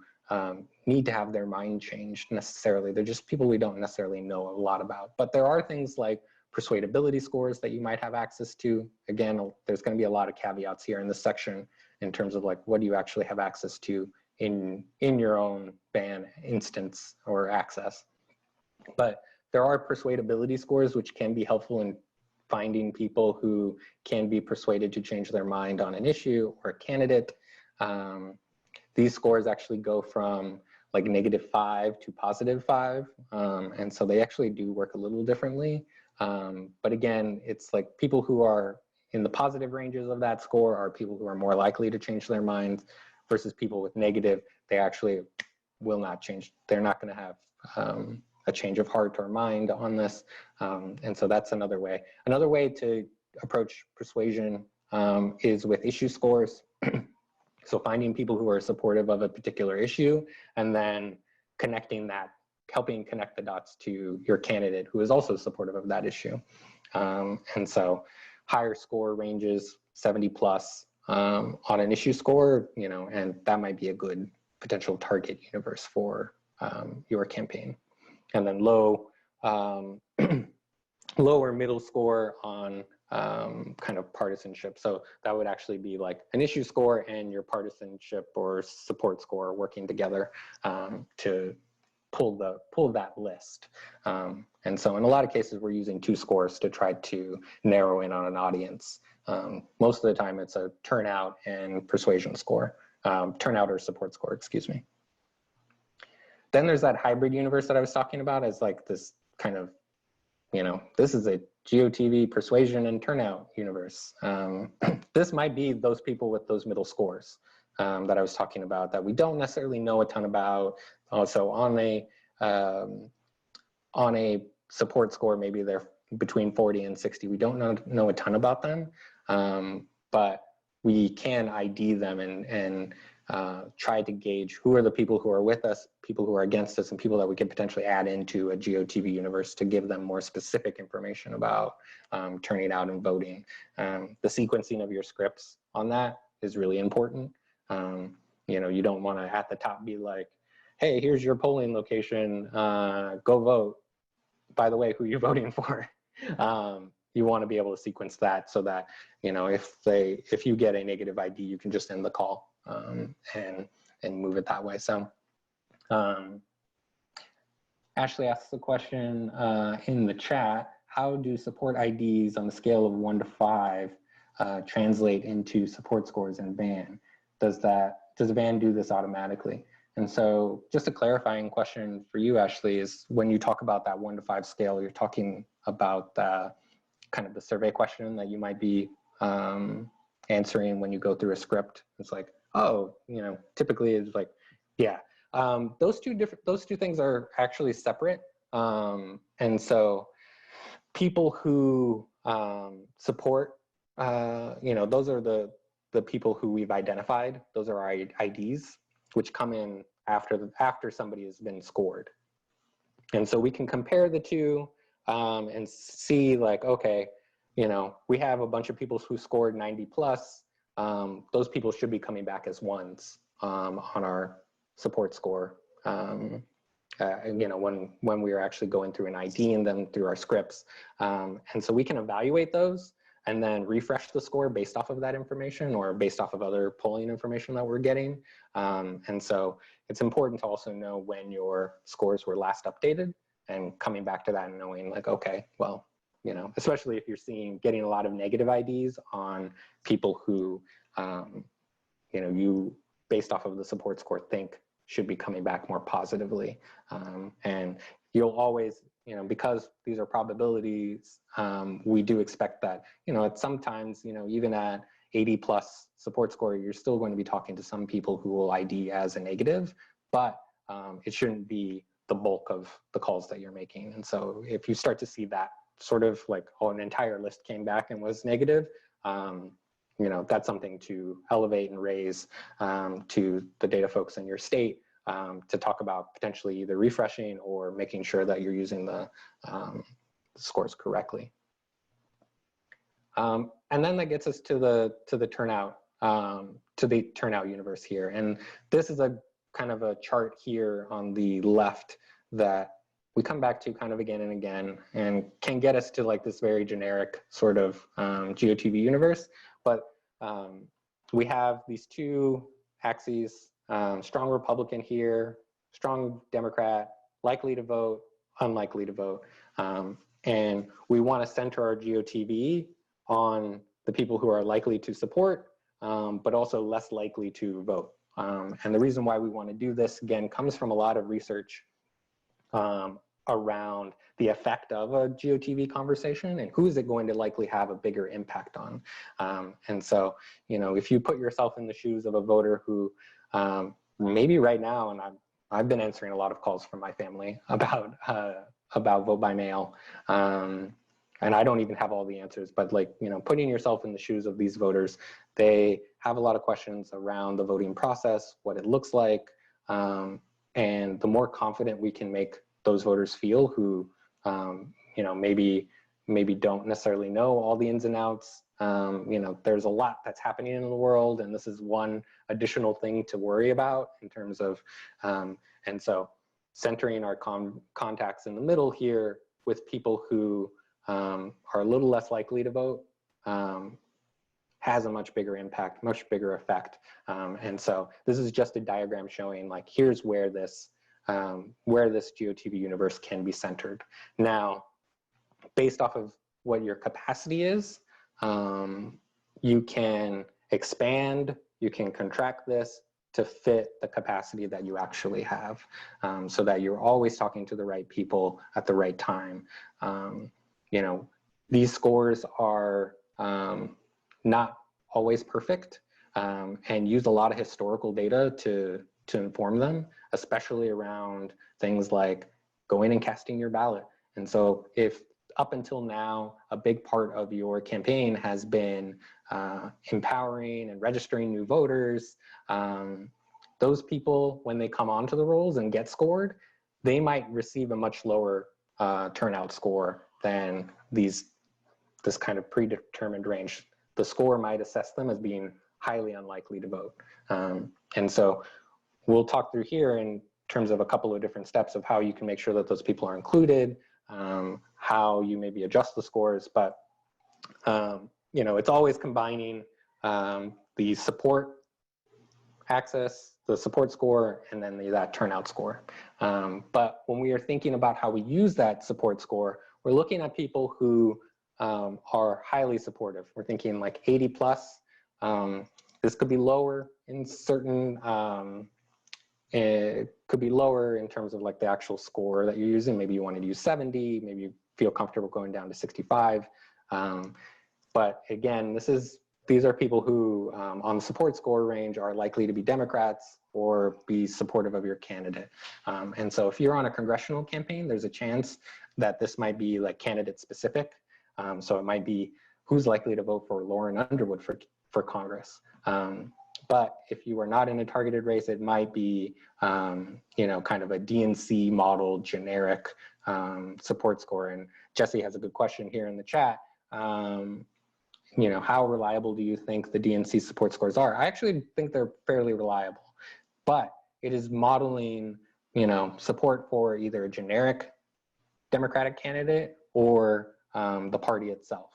need to have their mind changed necessarily. They're just people we don't necessarily know a lot about. But there are things like persuadability scores that you might have access to. Again, there's going to be a lot of caveats here in this section in terms of like, what do you actually have access to in your own ban instance or access. But there are persuadability scores, which can be helpful in finding people who can be persuaded to change their mind on an issue or a candidate. These scores actually go from like -5 to +5. And so they actually do work a little differently. But again, it's like people who are in the positive ranges of that score are people who are more likely to change their minds, versus people with negative, they actually will not change. They're not going to have a change of heart or mind on this. And so that's another way. Another way to approach persuasion is with issue scores. So finding people who are supportive of a particular issue and then connecting that, helping connect the dots to your candidate who is also supportive of that issue. And so higher score ranges, 70 plus on an issue score, you know, and that might be a good potential target universe for your campaign. And then low, lower middle score on kind of partisanship. So that would actually be like an issue score and your partisanship or support score working together to pull that list. And so in a lot of cases, we're using 2 scores to try to narrow in on an audience. Most of the time it's a turnout and persuasion score, turnout or support score, excuse me. Then there's that hybrid universe that I was talking about as like this kind of, you know, this is a GOTV persuasion and turnout universe. This might be those people with those middle scores that I was talking about that we don't necessarily know a ton about. Also on a support score, maybe they're between 40 and 60. We don't know a ton about them, but we can ID them and try to gauge who are the people who are with us, people who are against us, and people that we could potentially add into a GOTV universe to give them more specific information about turning out and voting. The sequencing of your scripts on that is really important. You know, you don't want to at the top be like, hey, here's your polling location, go vote. By the way, who you're voting for. You want to be able to sequence that so that, you know, if you get a negative ID, you can just end the call and move it that way. So Ashley asks the question in the chat, how do support IDs on the scale of 1 to 5 translate into support scores in VAN? Does VAN do this automatically? And so just a clarifying question for you, Ashley, is when you talk about that 1 to 5 scale, you're talking about kind of the survey question that you might be answering when you go through a script. It's like, oh, you know, typically it's like, yeah. Those two things are actually separate. And so people who support, you know, those are the people who we've identified. Those are our IDs, which come in after somebody has been scored. And so we can compare the two and see like, okay, you know, we have a bunch of people who scored 90 plus. Those people should be coming back as ones on our support score. You know, when we are actually going through and IDing them through our scripts. And so we can evaluate those and then refresh the score based off of that information or based off of other polling information that we're getting. And so it's important to also know when your scores were last updated and coming back to that and knowing like, okay, well, you know, especially if you're getting a lot of negative IDs on people who, you know, you based off of the support score think should be coming back more positively. And you'll always, you know, because these are probabilities, we do expect that, you know, sometimes, you know, even at 80 plus support score, you're still going to be talking to some people who will ID as a negative, but it shouldn't be the bulk of the calls that you're making. And so if you start to see that sort of like, oh, an entire list came back and was negative, you know, that's something to elevate and raise to the data folks in your state to talk about potentially either refreshing or making sure that you're using the scores correctly. And then that gets us to the turnout universe here. And this is a kind of a chart here on the left that we come back to kind of again and again and can get us to like this very generic sort of GOTV universe. But we have these two axes strong Republican here, strong Democrat, likely to vote, unlikely to vote. And we want to center our GOTV on the people who are likely to support, but also less likely to vote. And the reason why we want to do this, again, comes from a lot of research around the effect of a GOTV conversation and who is it going to likely have a bigger impact on. And so, you know, if you put yourself in the shoes of a voter who maybe right now, and I've been answering a lot of calls from my family about vote by mail, and I don't even have all the answers, but like, you know, putting yourself in the shoes of these voters, they have a lot of questions around the voting process, what it looks like, and the more confident we can make those voters feel who, you know, maybe don't necessarily know all the ins and outs. You know, there's a lot that's happening in the world, and this is one additional thing to worry about in terms of, and so centering our contacts in the middle here with people who are a little less likely to vote has a much bigger impact, much bigger effect. And so this is just a diagram showing like, here's where this GOTV universe can be centered. Now, based off of what your capacity is, you can expand, you can contract this to fit the capacity that you actually have, so that you're always talking to the right people at the right time. You know, these scores are not always perfect, and use a lot of historical data to inform them, especially around things like going and casting your ballot. And so if up until now, a big part of your campaign has been empowering and registering new voters, those people, when they come onto the rolls and get scored, they might receive a much lower turnout score than this kind of predetermined range. The score might assess them as being highly unlikely to vote. And so we'll talk through here in terms of a couple of different steps of how you can make sure that those people are included, how you maybe adjust the scores, but you know, it's always combining the support access, the support score, and then that turnout score. But when we are thinking about how we use that support score, we're looking at people who are highly supportive. We're thinking like 80 plus. This could be lower in certain, it could be lower in terms of like the actual score that you're using. Maybe you want to use 70, maybe you feel comfortable going down to 65. But again, these are people who on the support score range are likely to be Democrats or be supportive of your candidate. And so if you're on a congressional campaign, there's a chance that this might be like candidate specific. So it might be who's likely to vote for Lauren Underwood for Congress. But if you are not in a targeted race, it might be, you know, kind of a DNC model generic support score. And Jesse has a good question here in the chat. You know, how reliable do you think the DNC support scores are? I actually think they're fairly reliable, but it is modeling, you know, support for either a generic Democratic candidate or the party itself.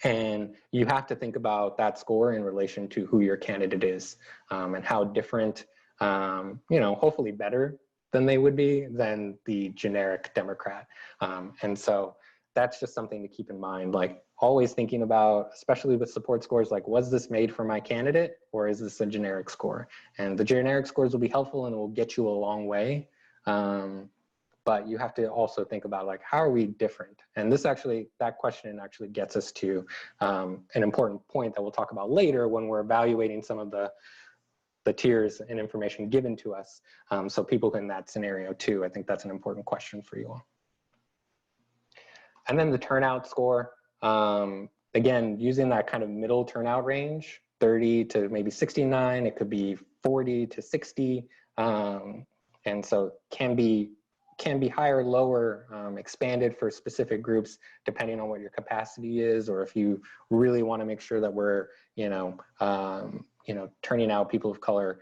And you have to think about that score in relation to who your candidate is, and how different, you know, hopefully better than they would be than the generic Democrat. And so that's just something to keep in mind, like always thinking about, especially with support scores, like was this made for my candidate or is this a generic score? And the generic scores will be helpful and it will get you a long way. But you have to also think about like, how are we different? And that question actually gets us to an important point that we'll talk about later when we're evaluating some of the tiers and information given to us. So people in that scenario too, I think that's an important question for you all. And then the turnout score, again, using that kind of middle turnout range, 30 to maybe 69, it could be 40 to 60. And so can be higher, lower, expanded for specific groups, depending on what your capacity is, or if you really want to make sure that we're, turning out people of color,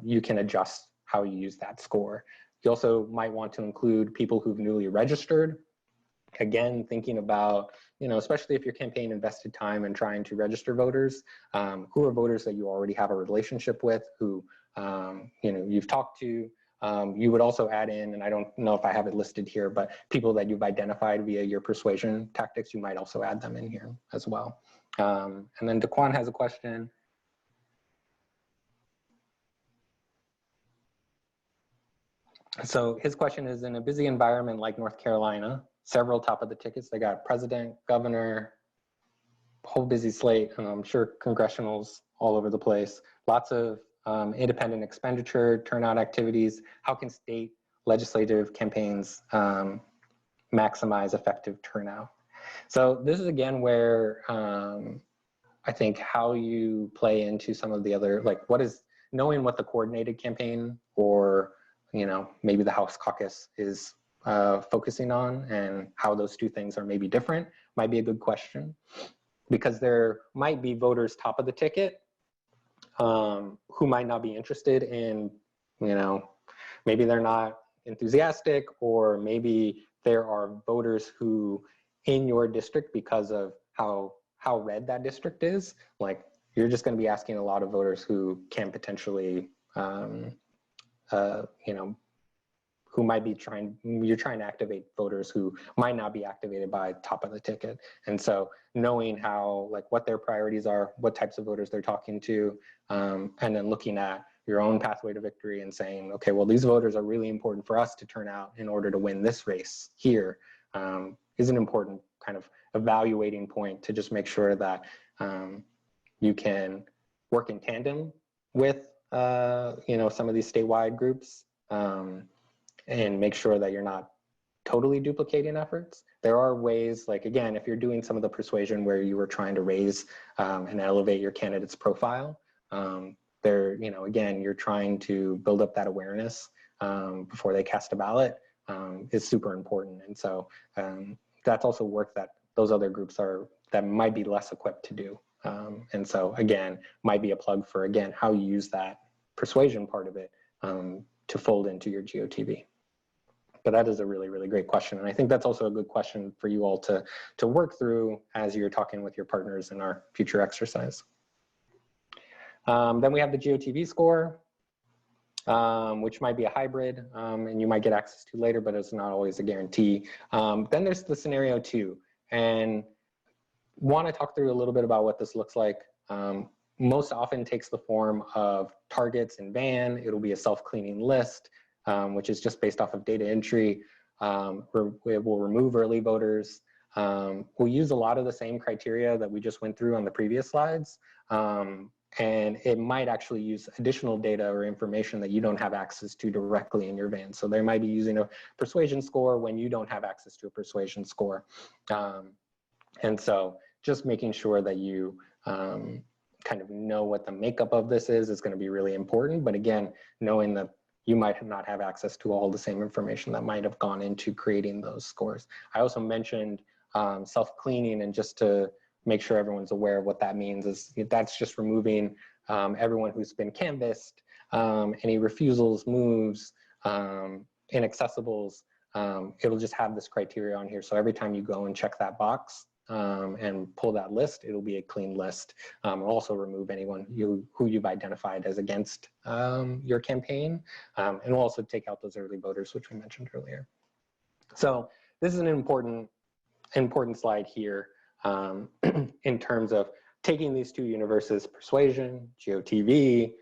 you can adjust how you use that score. You also might want to include people who've newly registered. Again, thinking about, especially if your campaign invested time in trying to register voters, who are voters that you already have a relationship with, who, you've talked to. You would also add in, and I don't know if I have it listed here, but people that you've identified via your persuasion tactics, you might also add them in here as well. And then Daquan has a question. So his question is, in a busy environment like North Carolina, several top of the tickets, they got president, governor, whole busy slate, and I'm sure congressionals all over the place, lots of independent expenditure, turnout activities. How can state legislative campaigns maximize effective turnout? So this is again where I think how you play into some of the other, like what is, knowing what the coordinated campaign or maybe the House caucus is focusing on, and how those two things are maybe different, might be a good question. Because there might be voters top of the ticket who might not be interested in, maybe they're not enthusiastic, or maybe there are voters who in your district, because of how red that district is, like you're just going to be asking a lot of voters who can potentially who might be you're trying to activate voters who might not be activated by top of the ticket. And so knowing how, like what their priorities are, what types of voters they're talking to, and then looking at your own pathway to victory and saying, okay, well, these voters are really important for us to turn out in order to win this race here, is an important kind of evaluating point to just make sure that you can work in tandem with some of these statewide groups, and make sure that you're not totally duplicating efforts. There are ways, like again, if you're doing some of the persuasion where you were trying to raise and elevate your candidate's profile, again, you're trying to build up that awareness before they cast a ballot, is super important. And so that's also work that those other groups that might be less equipped to do. And so again, might be a plug for, again, how you use that persuasion part of it to fold into your GOTV. But that is a really, really great question. And I think that's also a good question for you all to work through as you're talking with your partners in our future exercise. Then we have the GOTV score, which might be a hybrid, and you might get access to later, but it's not always a guarantee. Then there's the scenario 2, and want to talk through a little bit about what this looks like. Most often takes the form of targets and ban. It'll be a self-cleaning list, which is just based off of data entry. We will remove early voters. We'll use a lot of the same criteria that we just went through on the previous slides. And it might actually use additional data or information that you don't have access to directly in your van. So they might be using a persuasion score when you don't have access to a persuasion score. And so just making sure that you kind of know what the makeup of this is going to be really important. But again, knowing that you might not have access to all the same information that might have gone into creating those scores. I also mentioned self-cleaning, and just to make sure everyone's aware of what that means is that's just removing everyone who's been canvassed, any refusals, moves, inaccessibles. It'll just have this criteria on here. So every time you go and check that box and pull that list, it'll be a clean list. We'll also remove anyone who you've identified as against your campaign. And we'll also take out those early voters, which we mentioned earlier. So this is an important slide here in terms of taking these two universes, persuasion, GOTV,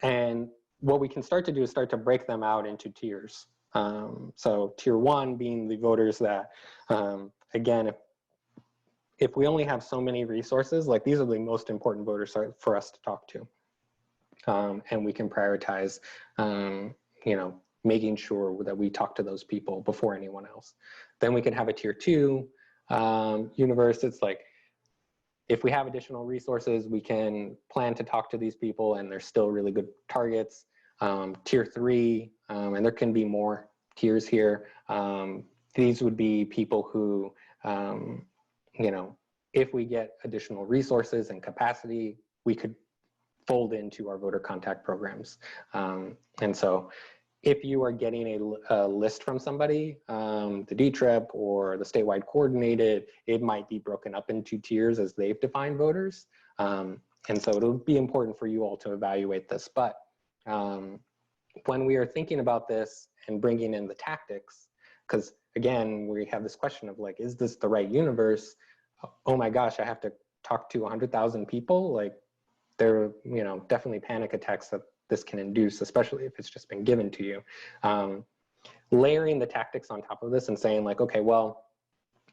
and what we can start to do is start to break them out into tiers. So tier 1 being the voters that, again, if we only have so many resources, like these are the most important voters for us to talk to. And we can prioritize, making sure that we talk to those people before anyone else. Then we can have a tier 2 universe. It's like, if we have additional resources, we can plan to talk to these people and they're still really good targets. Tier 3, and there can be more tiers here. These would be people who, if we get additional resources and capacity, we could fold into our voter contact programs. And so if you are getting a list from somebody, the D-TRIP or the statewide coordinated, it might be broken up into tiers as they've defined voters. And so it'll be important for you all to evaluate this. But when we are thinking about this and bringing in the tactics, because again, we have this question of like, is this the right universe? Oh my gosh, I have to talk to 100,000 people. Like there are, you know, definitely panic attacks that this can induce, especially if it's just been given to you. Layering the tactics on top of this and saying like, okay, well,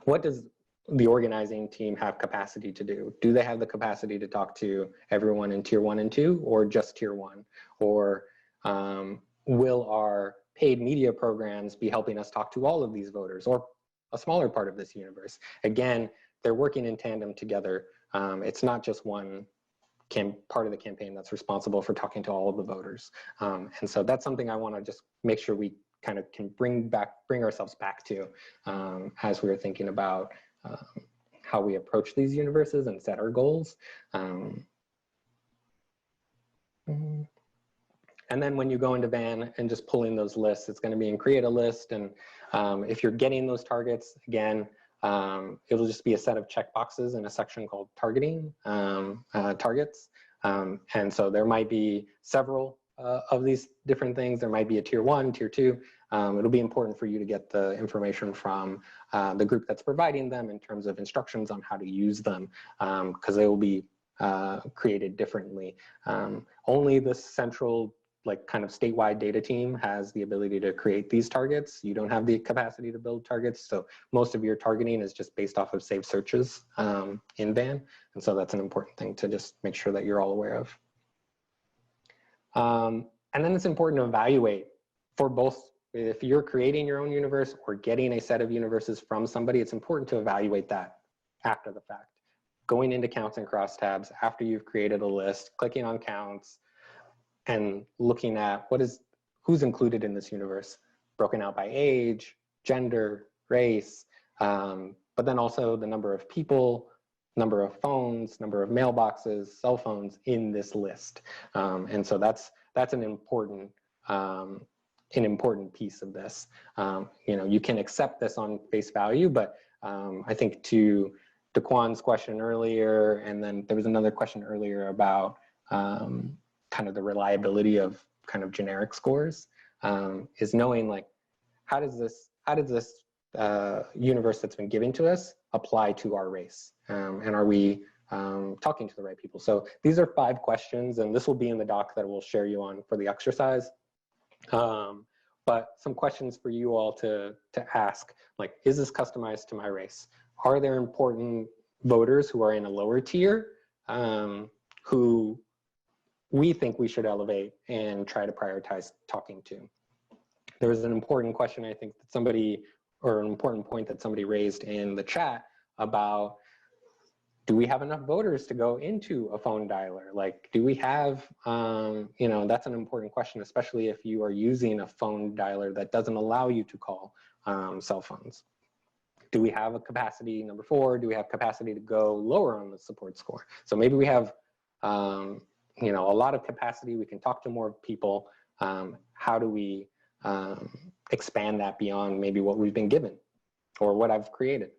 what does the organizing team have capacity to do? Do they have the capacity to talk to everyone in tier 1 and 2 or just tier 1? Or will our paid media programs be helping us talk to all of these voters or a smaller part of this universe? Again, they're working in tandem together. It's not just one part of the campaign that's responsible for talking to all of the voters. And so that's something I want to just make sure we kind of can bring ourselves back to as we're thinking about how we approach these universes and set our goals. And then when you go into Van and just pulling those lists, it's going to be in create a list. And if you're getting those targets, again, it'll just be a set of checkboxes in a section called targeting targets. And so there might be several of these different things. There might be a tier 1, tier 2. It'll be important for you to get the information from the group that's providing them in terms of instructions on how to use them, because they will be created differently. Only the central, like kind of statewide data team has the ability to create these targets. You don't have the capacity to build targets. So most of your targeting is just based off of saved searches in Van. And so that's an important thing to just make sure that you're all aware of. And then it's important to evaluate for both, if you're creating your own universe or getting a set of universes from somebody, it's important to evaluate that after the fact. Going into counts and crosstabs after you've created a list, clicking on counts, and looking at who's included in this universe, broken out by age, gender, race, but then also the number of people, number of phones, number of mailboxes, cell phones in this list. And so that's an important piece of this. You know, you can accept this on face value, but I think to Daquan's question earlier, and then there was another question earlier about kind of the reliability of kind of generic scores, is knowing like, how does this universe that's been given to us apply to our race? And are we talking to the right people? So these are 5 questions, and this will be in the doc that we'll share you on for the exercise. But some questions for you all to ask, like, is this customized to my race? Are there important voters who are in a lower tier who we think we should elevate and try to prioritize talking to? There was an important question, I think, that somebody, or an important point that somebody raised in the chat about, do we have enough voters to go into a phone dialer? Like, do we have, you know, that's an important question, especially if you are using a phone dialer that doesn't allow you to call cell phones. Do we have a capacity, number 4, do we have capacity to go lower on the support score? So maybe we have, you know, a lot of capacity, we can talk to more people. How do we expand that beyond maybe what we've been given or what I've created?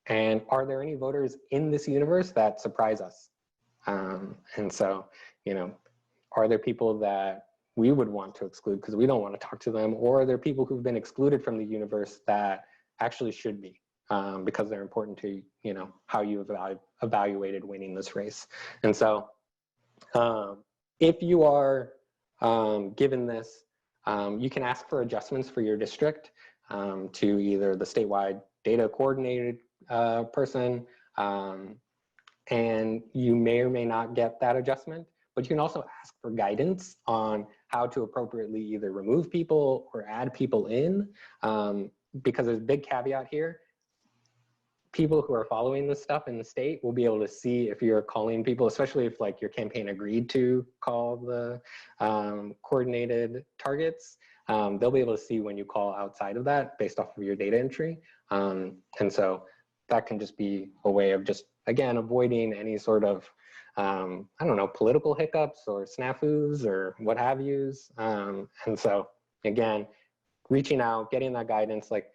And are there any voters in this universe that surprise us? And so, you know, are there people that we would want to exclude because we don't want to talk to them? Or are there people who've been excluded from the universe that actually should be, because they're important to, you know, how you evaluated winning this race? And so if you are given this, you can ask for adjustments for your district to either the statewide data coordinated person, and you may or may not get that adjustment, but you can also ask for guidance on how to appropriately either remove people or add people in, because there's a big caveat here. People who are following this stuff in the state will be able to see if you're calling people, especially if like your campaign agreed to call the coordinated targets. They'll be able to see when you call outside of that based off of your data entry. And so that can just be a way of just, again, avoiding any sort of I don't know, political hiccups or snafus or what have yous. And so again, reaching out, getting that guidance, like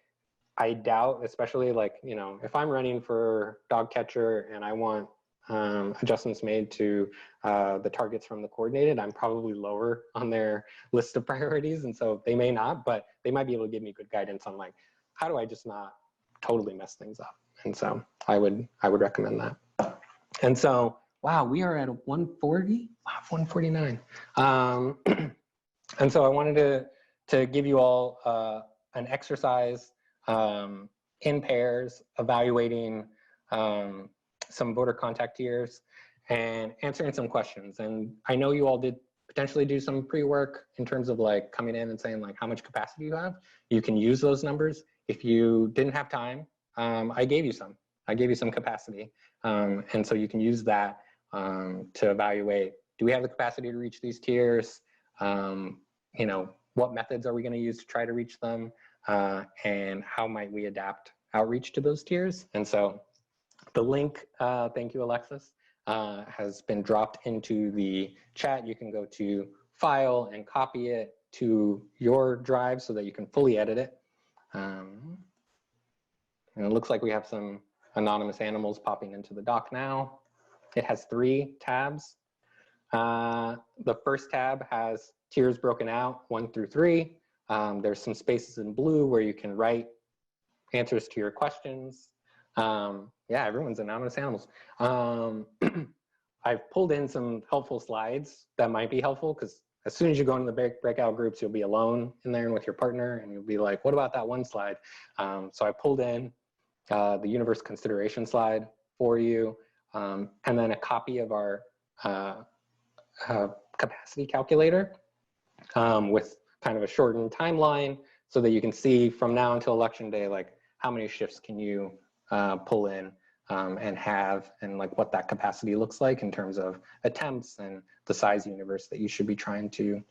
I doubt, especially like, you know, if I'm running for dog catcher and I want adjustments made to the targets from the coordinated, I'm probably lower on their list of priorities. And so they may not, but they might be able to give me good guidance on like, how do I just not totally mess things up? And so I would recommend that. And so, wow, we are at 140, wow, 149. And so I wanted to give you all an exercise in pairs, evaluating some voter contact tiers and answering some questions. And I know you all did potentially do some pre-work in terms of like coming in and saying like how much capacity you have. You can use those numbers. If you didn't have time, I gave you some capacity. And so you can use that to evaluate, do we have the capacity to reach these tiers? You know, what methods are we going to use to try to reach them? And how might we adapt outreach to those tiers? And so the link, thank you, Alexis, has been dropped into the chat. You can go to File and copy it to your drive so that you can fully edit it. And it looks like we have some anonymous animals popping into the doc now. It has 3 tabs. The first tab has tiers broken out 1 through 3. There's some spaces in blue where you can write answers to your questions. Yeah, everyone's anonymous animals. I've pulled in some helpful slides that might be helpful because as soon as you go into the breakout groups, you'll be alone in there and with your partner and you'll be like, what about that one slide? So I pulled in the universe consideration slide for you, and then a copy of our capacity calculator with kind of a shortened timeline so that you can see from now until election day, like how many shifts can you pull in and have, and like what that capacity looks like in terms of attempts and the size universe that you should be trying to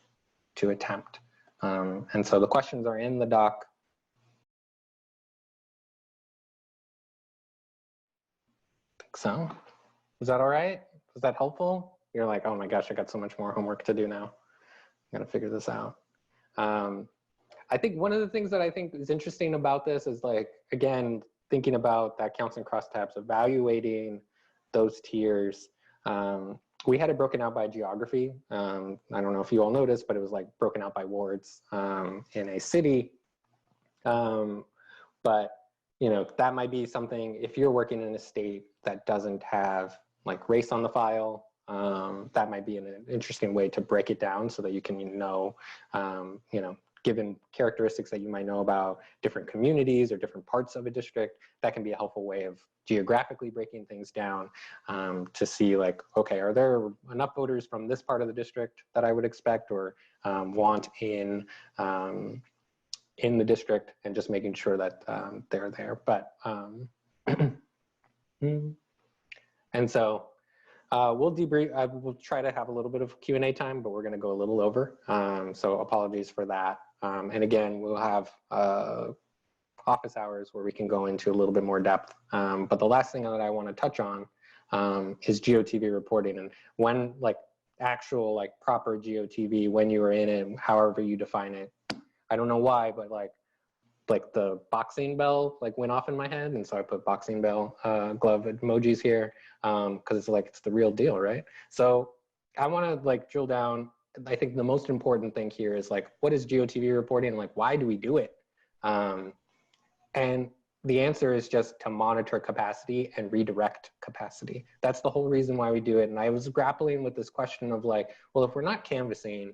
attempt. And so the questions are in the doc. I think so. Is that all right? Was that helpful? You're like, oh my gosh, I got so much more homework to do now. I'm gonna figure this out. I think one of the things that I think is interesting about this is like, again, thinking about that counts and crosstabs, evaluating those tiers. We had it broken out by geography. I don't know if you all noticed, but it was like broken out by wards in a city. But you know, that might be something, if you're working in a state that doesn't have like race on the file, that might be an interesting way to break it down so that you can know, you know, given characteristics that you might know about different communities or different parts of a district, that can be a helpful way of geographically breaking things down to see like, okay, are there enough voters from this part of the district that I would expect or want in the district, and just making sure that they're there. But, and so we'll debrief, we'll try to have a little bit of Q&A time, but we're gonna go a little over. So apologies for that. And again, we'll have office hours where we can go into a little bit more depth. But the last thing that I wanna touch on is GOTV reporting, and when like actual like proper GOTV, when you are in it, however you define it. I don't know why, but like the boxing bell like went off in my head, and so I put boxing bell glove emojis here because it's like it's the real deal, right? So I want to like drill down. I think the most important thing here is like, what is GOTV reporting, and like why do we do it? And the answer is just to monitor capacity and redirect capacity. That's the whole reason why we do it. And I was grappling with this question of like, well, if we're not canvassing,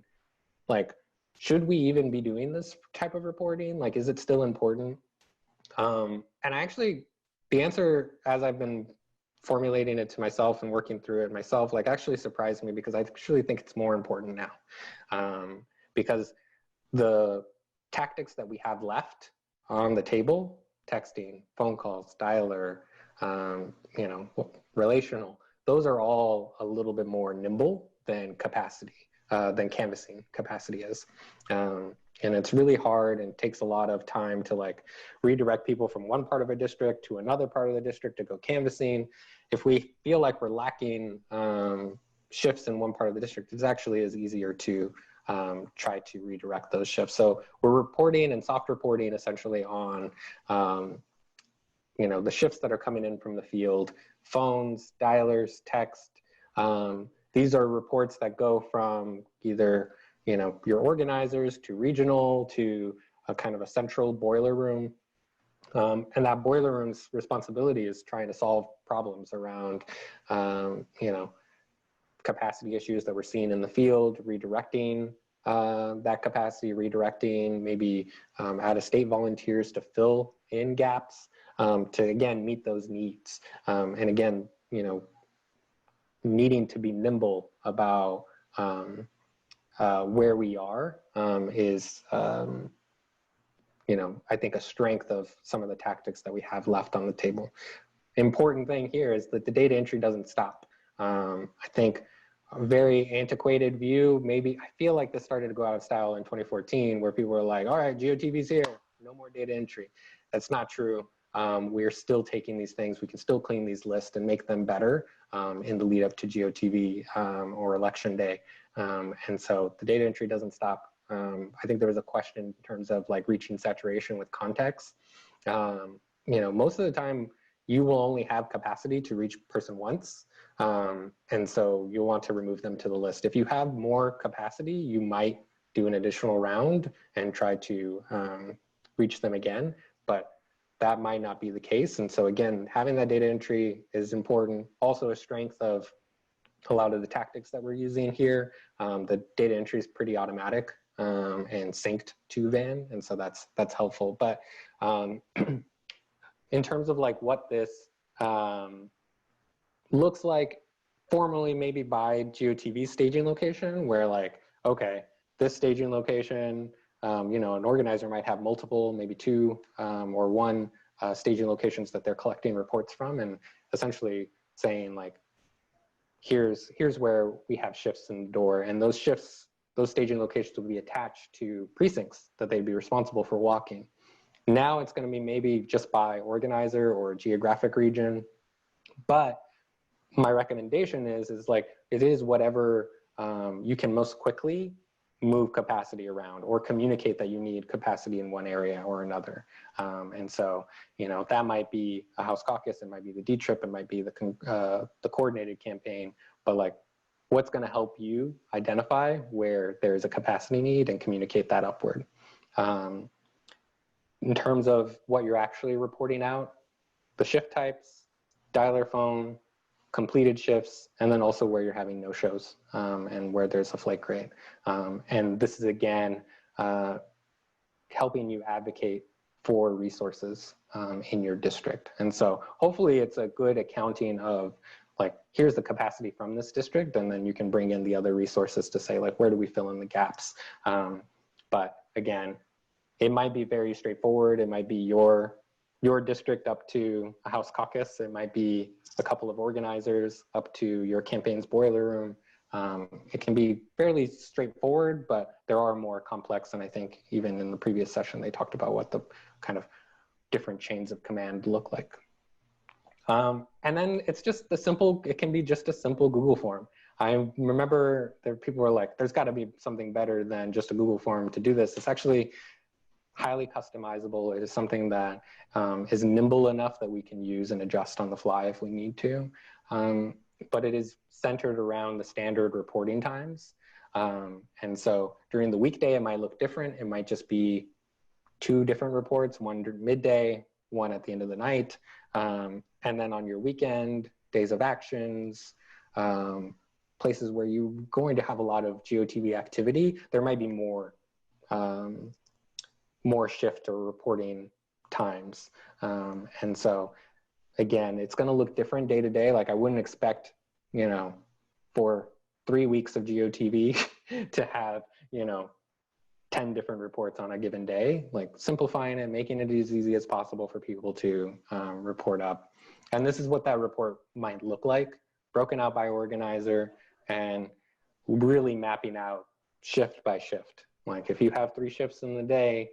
like, should we even be doing this type of reporting? Like, is it still important? And actually, the answer, as I've been formulating it to myself and working through it myself, like actually surprised me, because I actually think it's more important now. Because the tactics that we have left on the table, texting, phone calls, dialer, you know, relational, those are all a little bit more nimble than capacity. than canvassing capacity is. And it's really hard and takes a lot of time to like redirect people from one part of a district to another part of the district to go canvassing. If we feel like we're lacking shifts in one part of the district, it actually is easier to try to redirect those shifts. So we're reporting and soft reporting essentially on the shifts that are coming in from the field, phones, dialers, text. These are reports that go from either your organizers to regional to a kind of a central boiler room. And that boiler room's responsibility is trying to solve problems around, capacity issues that we're seeing in the field, redirecting that capacity, redirecting maybe out-of-state volunteers to fill in gaps to, again, meet those needs. And again, needing to be nimble about where we are is, I think a strength of some of the tactics that we have left on the table. Important thing here is that the data entry doesn't stop. I think a very antiquated view, maybe I feel like this started to go out of style in 2014 where people were like, all right, GOTV's here, no more data entry. That's not true. We're still taking these things, we can still clean these lists and make them better in the lead up to GOTV or election day. And so the data entry doesn't stop. I think there was a question in terms of like reaching saturation with context. Most of the time you will only have capacity to reach person once. And so you'll want to remove them to the list. If you have more capacity, you might do an additional round and try to reach them again, but that might not be the case. And so again, having that data entry is important. Also a strength of a lot of the tactics that we're using here. The data entry is pretty automatic and synced to Van. And so that's helpful. But in terms of like what this looks like formally, maybe by GOTV staging location, where like, okay, this staging location, an organizer might have multiple, maybe two or one staging locations that they're collecting reports from, and essentially saying like, here's where we have shifts in the door, and those shifts, those staging locations will be attached to precincts that they'd be responsible for walking. Now it's going to be maybe just by organizer or geographic region, but my recommendation is like, it is whatever you can most quickly move capacity around or communicate that you need capacity in one area or another. And so, that might be a House caucus, it might be the D trip, it might be the coordinated campaign, but like, what's going to help you identify where there's a capacity need and communicate that upward. In terms of what you're actually reporting out, the shift types, dialer phone, completed shifts, and then also where you're having no-shows and where there's a flake rate. And this is, again, helping you advocate for resources in your district. And so hopefully it's a good accounting of like, here's the capacity from this district, and then you can bring in the other resources to say like, where do we fill in the gaps? But again, it might be very straightforward. It might be your district up to a House caucus. It might be a couple of organizers up to your campaign's boiler room. It can be fairly straightforward, but there are more complex. And I think even in the previous session, they talked about what the kind of different chains of command look like. And then it's just it can be just a simple Google form. I remember people were like, there's gotta be something better than just a Google form to do this. It's actually highly customizable. It is something that is nimble enough that we can use and adjust on the fly if we need to. But it is centered around the standard reporting times. And so during the weekday, it might look different. It might just be 2 different reports, one midday, one at the end of the night. And then on your weekend, days of actions, places where you're going to have a lot of GOTV activity, there might be more shift or reporting times. And so again, it's going to look different day to day. Like I wouldn't expect, for 3 weeks of GOTV to have, 10 different reports on a given day, like simplifying it, making it as easy as possible for people to report up. And this is what that report might look like, broken out by organizer. And really mapping out shift by shift. Like if you have 3 shifts in the day,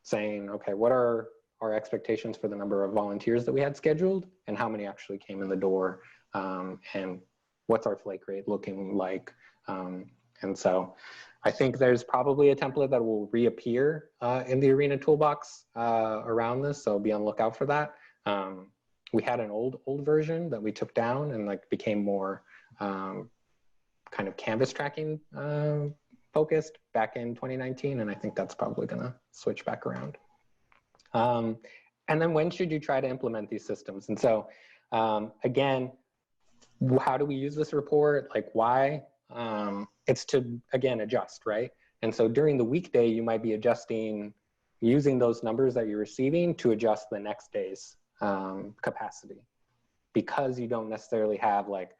saying, okay, what are our expectations for the number of volunteers that we had scheduled and how many actually came in the door, and what's our flake rate looking like. And so I think there's probably a template that will reappear in the Arena Toolbox around this, so be on the lookout for that. We had an old version that we took down and like became more kind of canvas tracking focused back in 2019, and I think that's probably gonna switch back around. And then when should you try to implement these systems? And so again, how do we use this report? Like why? It's to, again, adjust, right? And so during the weekday, you might be adjusting, using those numbers that you're receiving to adjust the next day's capacity, because you don't necessarily have like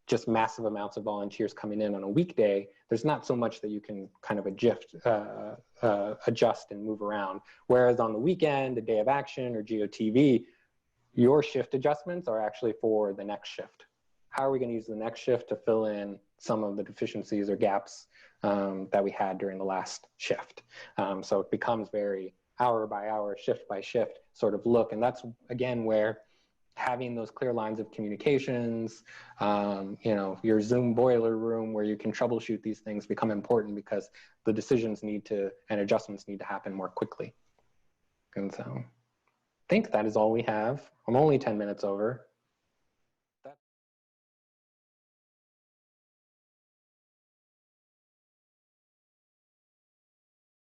just massive amounts of volunteers coming in on a weekday. There's not so much that you can kind of adjust and move around. Whereas on the weekend, the day of action or GOTV, your shift adjustments are actually for the next shift. How are we going to use the next shift to fill in some of the deficiencies or gaps that we had during the last shift? So it becomes very hour by hour, shift by shift sort of look. And that's, again, where having those clear lines of communications, you know, your Zoom boiler room where you can troubleshoot these things become important, because the decisions need to, and adjustments need to happen more quickly. And so I think that is all we have. I'm only 10 minutes over.